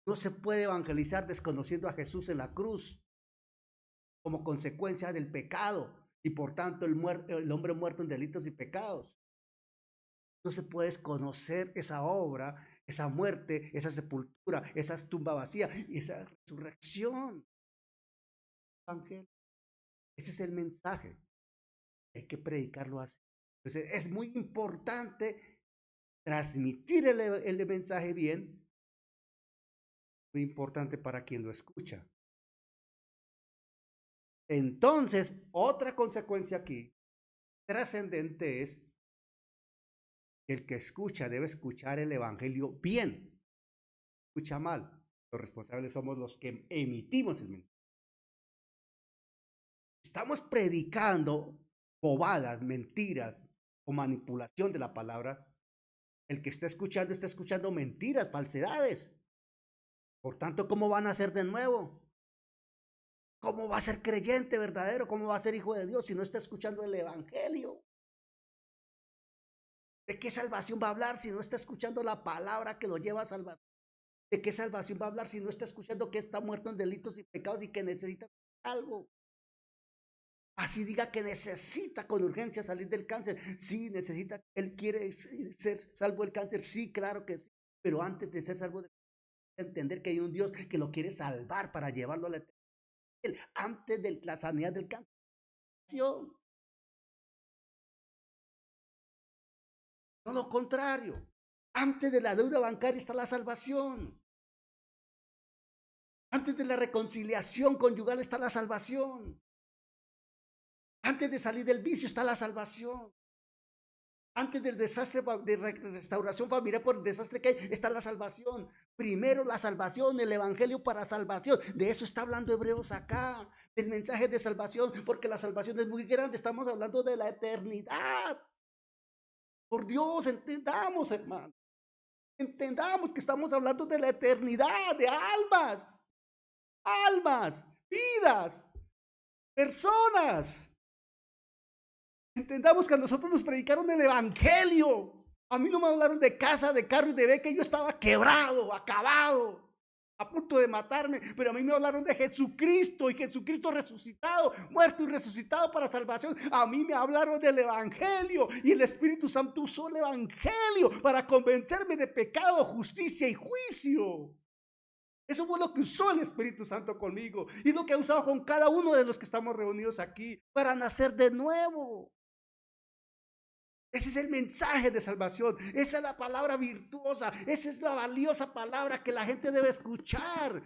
No se puede evangelizar desconociendo a Jesús en la cruz como consecuencia del pecado y por tanto el hombre muerto en delitos y pecados. No se puede desconocer esa obra, esa muerte, esa sepultura, esa tumba vacía y esa resurrección. Ese es el mensaje. Hay que predicarlo así. Entonces es muy importante transmitir el mensaje bien. Muy importante para quien lo escucha. Entonces, otra consecuencia aquí trascendente es que el que escucha debe escuchar el evangelio bien. Escucha mal. Los responsables somos los que emitimos el mensaje. Estamos predicando bobadas, mentiras o manipulación de la palabra. El que está escuchando mentiras, falsedades. Por tanto, ¿cómo van a ser de nuevo? ¿Cómo va a ser creyente verdadero? ¿Cómo va a ser hijo de Dios si no está escuchando el evangelio? ¿De qué salvación va a hablar si no está escuchando la palabra que lo lleva a salvación? ¿De qué salvación va a hablar si no está escuchando que está muerto en delitos y pecados y que necesita algo? Así diga que necesita con urgencia salir del cáncer. Sí, necesita, él quiere ser salvo del cáncer. Sí, claro que sí. Pero antes de ser salvo del cáncer, entender que hay un Dios que lo quiere salvar para llevarlo a la eternidad. Antes de la sanidad del cáncer. No lo contrario. Antes de la deuda bancaria está la salvación. Antes de la reconciliación conyugal está la salvación. Antes de salir del vicio está la salvación. Antes del desastre de restauración familiar por el desastre que hay, está la salvación. Primero la salvación, el evangelio para salvación. De eso está hablando Hebreos acá, del mensaje de salvación, porque la salvación es muy grande. Estamos hablando de la eternidad. Por Dios, entendamos, hermano. Entendamos que estamos hablando de la eternidad, de almas, vidas, personas. Entendamos que a nosotros nos predicaron el evangelio. A mí no me hablaron de casa, de carro y de beca. Yo estaba quebrado, acabado, a punto de matarme. Pero a mí me hablaron de Jesucristo y Jesucristo resucitado, muerto y resucitado para salvación. A mí me hablaron del evangelio y el Espíritu Santo usó el evangelio para convencerme de pecado, justicia y juicio. Eso fue lo que usó el Espíritu Santo conmigo y lo que ha usado con cada uno de los que estamos reunidos aquí para nacer de nuevo. Ese es el mensaje de salvación. Esa es la palabra virtuosa. Esa es la valiosa palabra que la gente debe escuchar.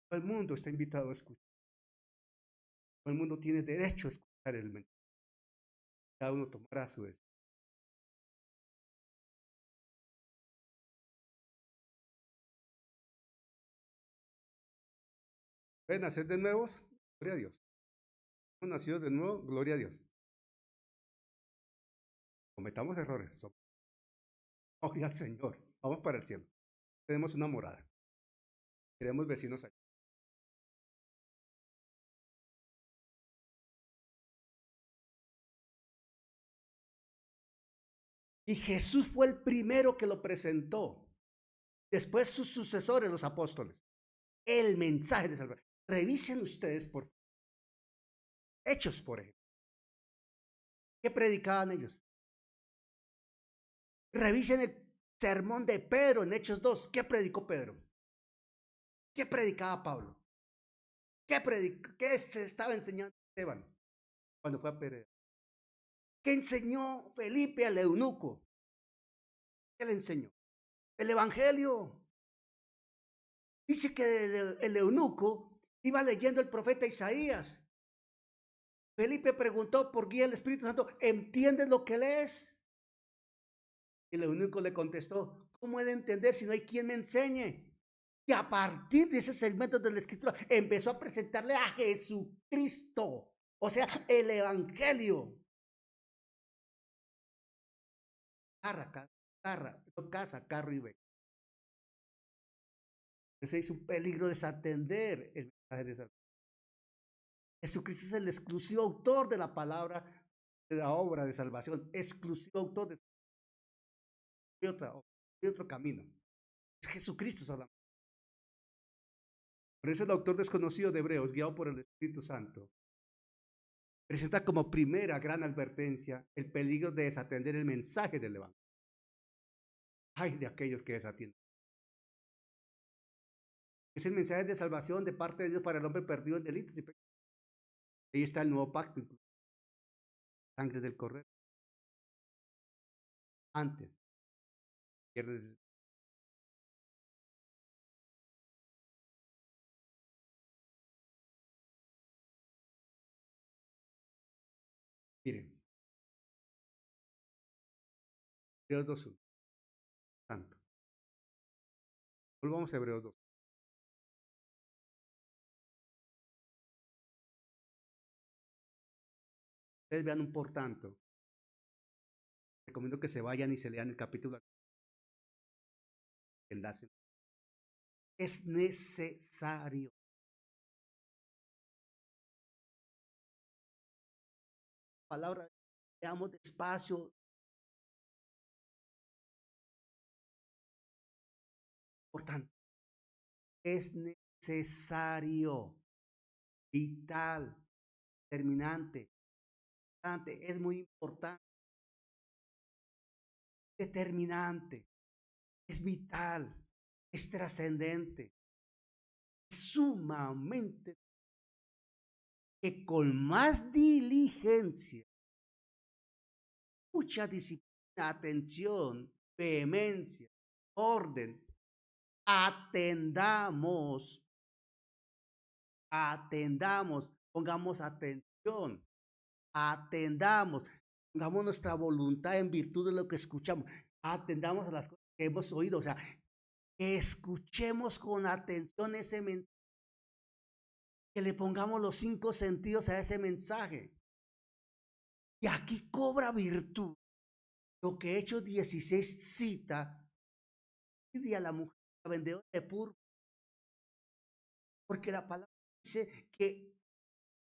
Todo el mundo está invitado a escuchar. Todo el mundo tiene derecho a escuchar el mensaje. Cada uno tomará su decisión. ¿Pueden nacer de nuevos? Gloria a Dios. Hemos nacido de nuevo, gloria a Dios. Cometamos errores. Gloria al Señor. Vamos para el cielo. Tenemos una morada. Tenemos vecinos allá. Y Jesús fue el primero que lo presentó. Después sus sucesores, los apóstoles. El mensaje de salvación. Revisen ustedes, por favor. Hechos, por ejemplo. ¿Qué predicaban ellos? Revisen el sermón de Pedro en Hechos 2. ¿Qué predicó Pedro? ¿Qué predicaba Pablo? ¿Qué se estaba enseñando Esteban cuando fue a Pedro? ¿Qué enseñó Felipe al eunuco? ¿Qué le enseñó? El evangelio. Dice que el eunuco iba leyendo el profeta Isaías. Felipe preguntó por guía del Espíritu Santo, ¿entiendes lo que lees? Y el eunuco le contestó, ¿cómo he de entender si no hay quien me enseñe? Y a partir de ese segmento de la Escritura empezó a presentarle a Jesucristo, o sea, el Evangelio. Casa, carro y ve. Ese es un peligro desatender el mensaje de salvación. Jesucristo es el exclusivo autor de la palabra, de la obra de salvación, exclusivo autor de otro camino. Es Jesucristo solamente. Por eso el autor desconocido de Hebreos, guiado por el Espíritu Santo, presenta como primera gran advertencia el peligro de desatender el mensaje del Evangelio. Ay de aquellos que desatienden. Es el mensaje de salvación de parte de Dios para el hombre perdido en delitos y pecados. Ahí está el nuevo pacto, incluso. Sangre del Cordero. Antes. Miren. Hebreos 2.1. Tanto. Volvamos a Hebreos 2. Ustedes vean un por tanto. Recomiendo que se vayan y se lean el capítulo. Enlace. Es necesario. Palabra, leamos despacio. Por tanto, es necesario, vital, determinante, es muy importante, determinante, es vital, es trascendente, es sumamente que con más diligencia, mucha disciplina, atención, vehemencia, orden, atendamos, pongamos atención, atendamos, pongamos nuestra voluntad en virtud de lo que escuchamos, atendamos a las cosas que hemos oído, o sea, escuchemos con atención ese mensaje, que le pongamos los 5 sentidos a ese mensaje. Y aquí cobra virtud lo que Hechos 16 cita, y a la mujer, la vendedora de púrpura, porque la palabra dice que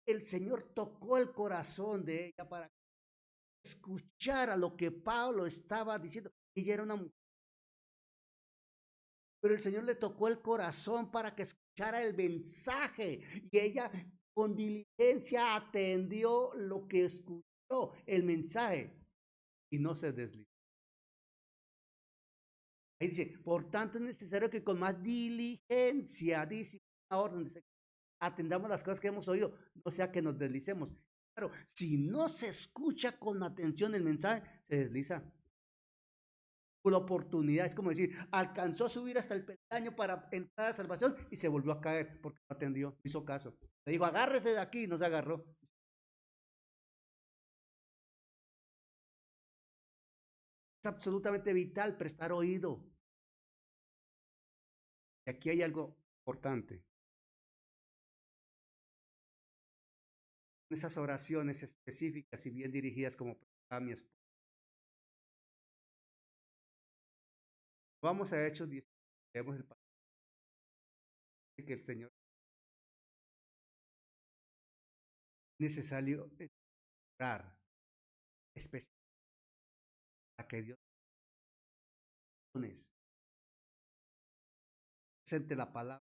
el Señor tocó el corazón de ella para que escuchara lo que Pablo estaba diciendo. Ella era una mujer, pero el Señor le tocó el corazón para que escuchara el mensaje y ella con diligencia atendió lo que escuchó, el mensaje, y no se deslizó. Ahí dice, por tanto es necesario que con más diligencia, dice una orden, atendamos las cosas que hemos oído, no sea que nos deslicemos. Claro, si no se escucha con atención el mensaje, se desliza. La oportunidad, es como decir, alcanzó a subir hasta el peldaño para entrar a salvación y se volvió a caer porque no atendió, no hizo caso. Le dijo, agárrese de aquí, y no se agarró. Es absolutamente vital prestar oído. Y aquí hay algo importante. Esas oraciones específicas y bien dirigidas como a mi esposa. Vamos a Hechos 10. Vemos el pasaje que el Señor necesario orar específicamente para que Dios presente la palabra.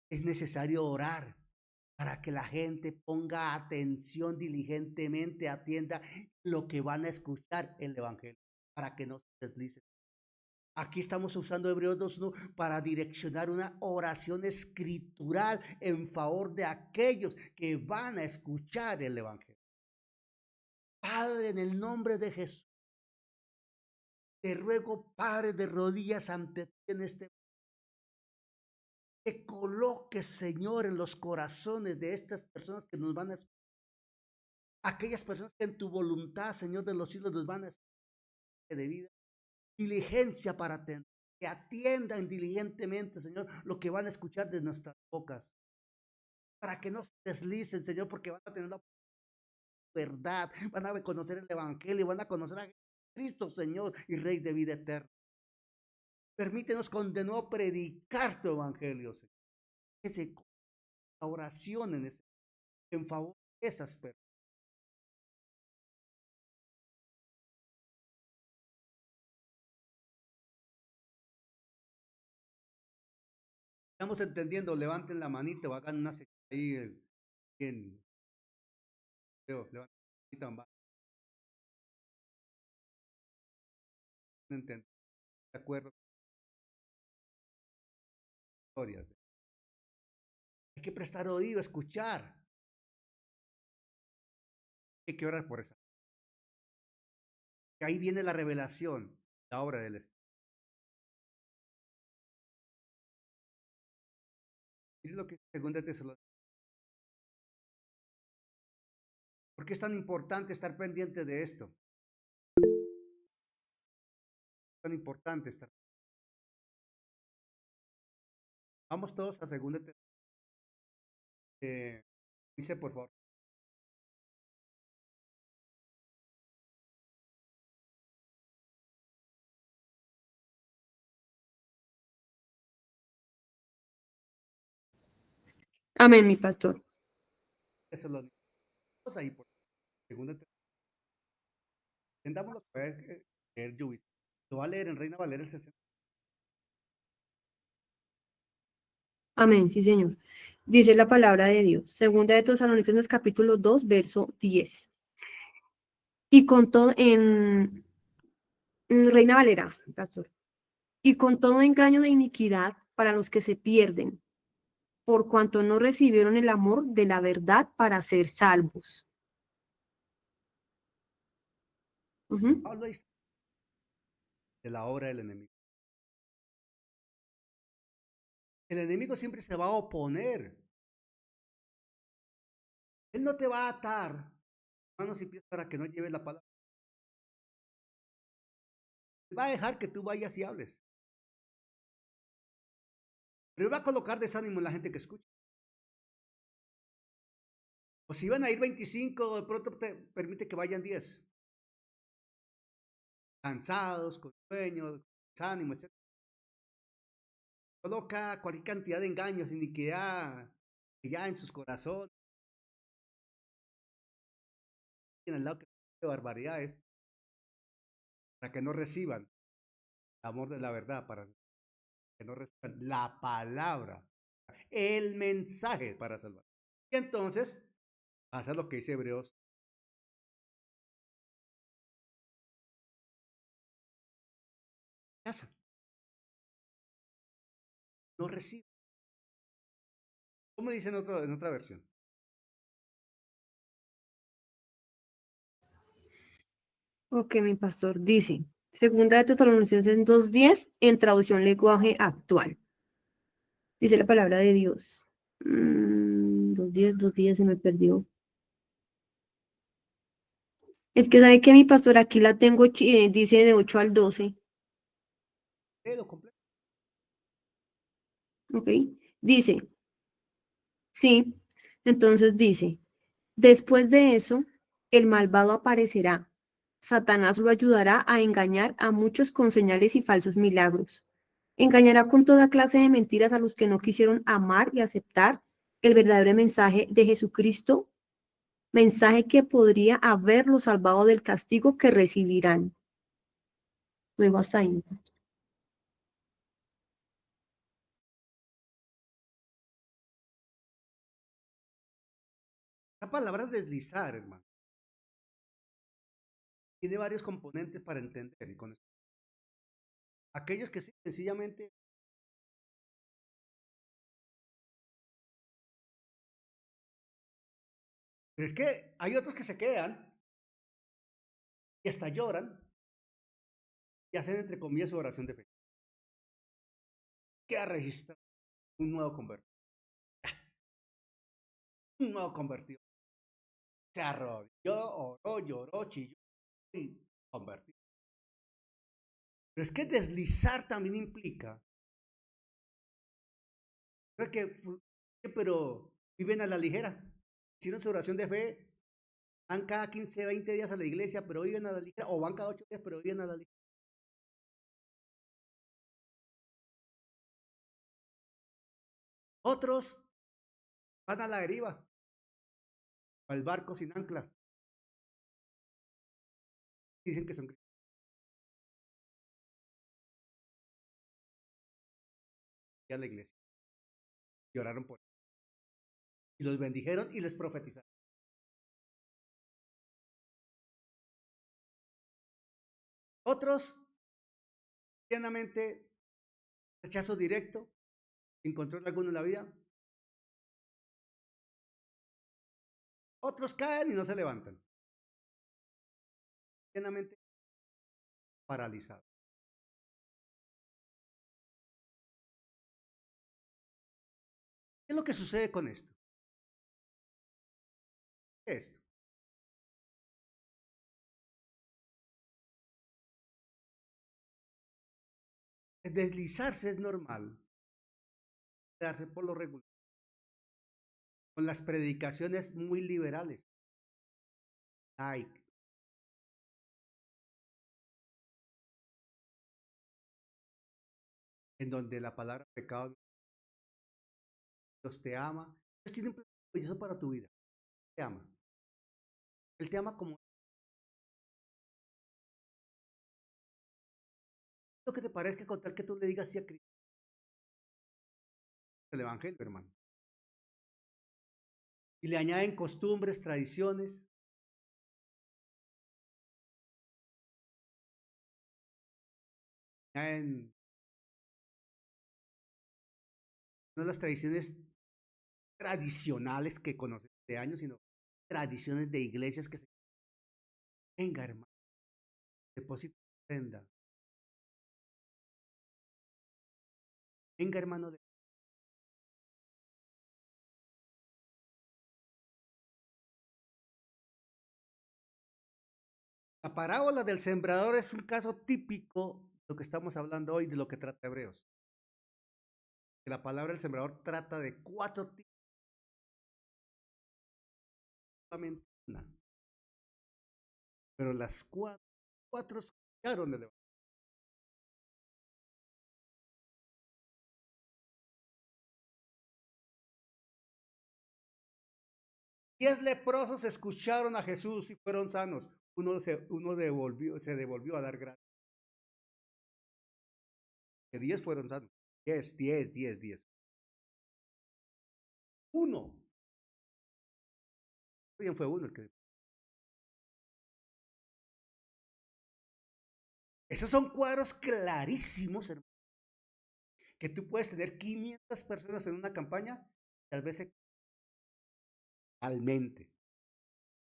Es necesario orar para que la gente ponga atención diligentemente, atienda lo que van a escuchar el Evangelio, para que no se deslicen. Aquí estamos usando Hebreos 2.1 para direccionar una oración escritural en favor de aquellos que van a escuchar el Evangelio. Padre, en el nombre de Jesús, te ruego, Padre, de rodillas ante ti en este momento. que coloques, Señor, en los corazones de estas personas que nos van a escuchar, aquellas personas que en tu voluntad, Señor de los cielos, nos van a escuchar de vida, diligencia para atender, que atiendan diligentemente, Señor, lo que van a escuchar de nuestras bocas, para que no se deslicen, Señor, porque van a tener la verdad, van a conocer el Evangelio, van a conocer a Cristo, Señor y Rey de vida eterna. Permítenos con de nuevo predicar tu Evangelio, Señor. Que se oración en favor de esas personas. Estamos entendiendo, levanten la manita o hagan una señal ahí en levanten la manita, entender, de acuerdo con historias. Hay que prestar oído, escuchar. Hay que orar por esa. Que ahí viene la revelación, la obra del Espíritu. Miren lo que segunda Tesalonicenses. ¿Por qué es tan importante estar pendiente de esto? Es tan importante estar. Vamos todos a segunda dice por favor. Amén, mi pastor. Tesalonicenses. Vamos ahí por segunda. Entendamos lo que va a leer Lluvis. Lo va a leer en Reina Valera el 60. Amén, sí, Señor. Dice la palabra de Dios. Segunda de Tesalonicenses capítulo 2, verso 10. Y con todo en Reina Valera, pastor. Y con todo engaño de iniquidad para los que se pierden, por cuanto no recibieron el amor de la verdad para ser salvos. Habla de la obra del enemigo. El enemigo siempre se va a oponer. Él no te va a atar manos y pies para que no lleves la palabra. Él va a dejar que tú vayas y hables. Pero él va a colocar desánimo en la gente que escucha. O si van a ir 25, de pronto te permite que vayan 10. Cansados, con sueño, con desánimo, etc. Coloca cualquier cantidad de engaños, iniquidad, ya en sus corazones. En el lado que de barbaridades, para que no reciban el amor de la verdad, para que no reciban la palabra, el mensaje para salvar. Y entonces, hacer lo que dice Hebreos. Casa. No recibe. ¿Cómo dice en otra versión? Ok, mi pastor dice, segunda de Tesalonicenses 2:10 en traducción lenguaje actual. Dice la palabra de Dios. 2:10 se me perdió. Es que sabe que mi pastor aquí la tengo, dice de 8 al 12. Lo completo. Ok, dice, sí, entonces dice, después de eso, el malvado aparecerá. Satanás lo ayudará a engañar a muchos con señales y falsos milagros. Engañará con toda clase de mentiras a los que no quisieron amar y aceptar el verdadero mensaje de Jesucristo, mensaje que podría haberlos salvado del castigo que recibirán. Luego hasta ahí. La palabra deslizar, hermano, tiene varios componentes para entender. Y con esto. Aquellos que sencillamente pero es que hay otros que se quedan y hasta lloran y hacen entre comillas su oración de fe. Queda registrado. un nuevo convertido. Un nuevo convertido. Se arrodilló, oró, lloró, chilló y convertido. Pero es que deslizar también implica pero viven a la ligera. Hicieron su oración de fe, van cada 15, 20 días a la iglesia, pero viven a la ligera, o van cada 8 días, pero viven a la ligera. Otros van a la deriva, al barco sin ancla. Dicen que son cristianos. Y a la iglesia. Y oraron por ellos. Y los bendijeron y les profetizaron. Otros, plenamente, rechazo directo, sin control alguno en la vida. Otros caen y no se levantan. Plenamente paralizados. ¿Qué es lo que sucede con esto? ¿Qué es esto? Deslizarse es normal. Darse por lo regular. Con las predicaciones muy liberales. Like. En donde la palabra pecado, Dios te ama. Dios tiene un plan maravilloso para tu vida. Te ama. Él te ama como lo que te parezca, con tal que tú le digas sí a Cristo. El evangelio, hermano. Y le añaden costumbres, tradiciones. Añaden no las tradiciones tradicionales que conocemos de años, sino tradiciones de iglesias que se... Venga, hermano. Deposita ofrenda. Venga, hermano. La parábola del sembrador es un caso típico de lo que estamos hablando hoy, de lo que trata Hebreos. Que la palabra del sembrador trata de 4 tipos. Solamente una. Pero las cuatro escucharon el evangelio. 10 leprosos escucharon a Jesús y fueron sanos. Uno se devolvió a dar gracias. Que 10 fueron sanos. 10. Uno. Bien, fue uno el que... Esos son cuadros clarísimos, hermano. Que tú puedes tener 500 personas en una campaña, tal vez realmente.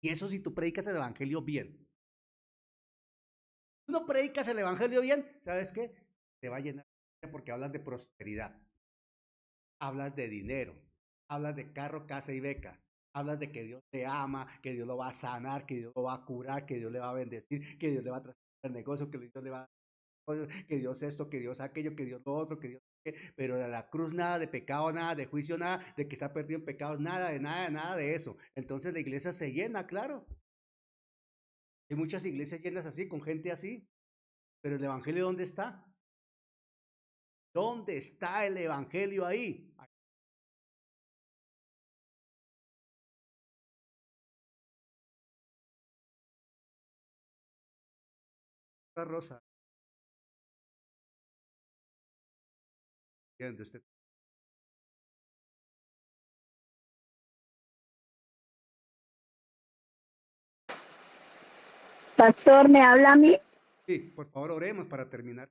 Y eso si tú predicas el evangelio bien. Tú no predicas el evangelio bien, ¿sabes qué? Te va a llenar porque hablas de prosperidad. Hablas de dinero. Hablas de carro, casa y beca. Hablas de que Dios te ama, que Dios lo va a sanar, que Dios lo va a curar, que Dios le va a bendecir, que Dios le va a transformar el negocio, que Dios le va a... que Dios esto, que Dios aquello, que Dios lo otro, que Dios... Pero de la cruz nada, de pecado nada, de juicio nada, de que está perdido en pecados nada, nada de eso. Entonces la iglesia se llena, claro. Hay muchas iglesias llenas así, con gente así. Pero el evangelio, ¿dónde está? ¿Dónde está el evangelio ahí? La rosa. Usted. Pastor, ¿me habla a mí? Sí, por favor, oremos para terminar.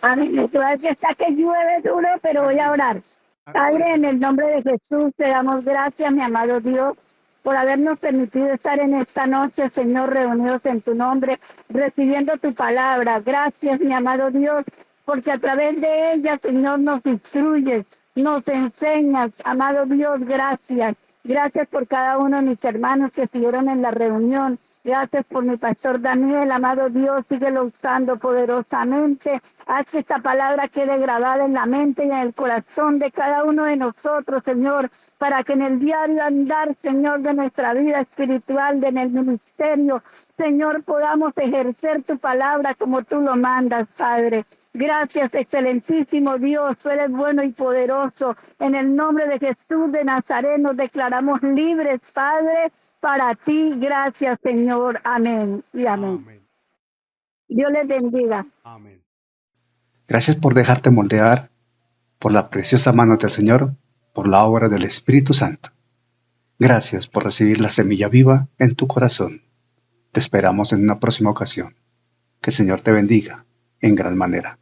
Amén. Entonces está que llueve duro, pero voy a orar. Padre, en el nombre de Jesús, te damos gracias, mi amado Dios, por habernos permitido estar en esta noche, Señor, reunidos en tu nombre, recibiendo tu palabra. Gracias, mi amado Dios, porque a través de ella, Señor, nos instruyes, nos enseñas. Amado Dios, gracias. Gracias por cada uno de mis hermanos que estuvieron en la reunión. Gracias por mi pastor Daniel. Amado Dios, síguelo usando poderosamente. Haz que esta palabra quede grabada en la mente y en el corazón de cada uno de nosotros, Señor, para que en el diario andar, Señor, de nuestra vida espiritual, en el ministerio, Señor, podamos ejercer tu palabra como tú lo mandas, Padre. Gracias, excelentísimo Dios, tú eres bueno y poderoso. En el nombre de Jesús de Nazaret nos declaramos libres, Padre, para ti. Gracias, Señor. Amén y amén. Amén. Dios les bendiga. Amén. Gracias por dejarte moldear por la preciosa mano del Señor, por la obra del Espíritu Santo. Gracias por recibir la semilla viva en tu corazón. Te esperamos en una próxima ocasión. Que el Señor te bendiga en gran manera.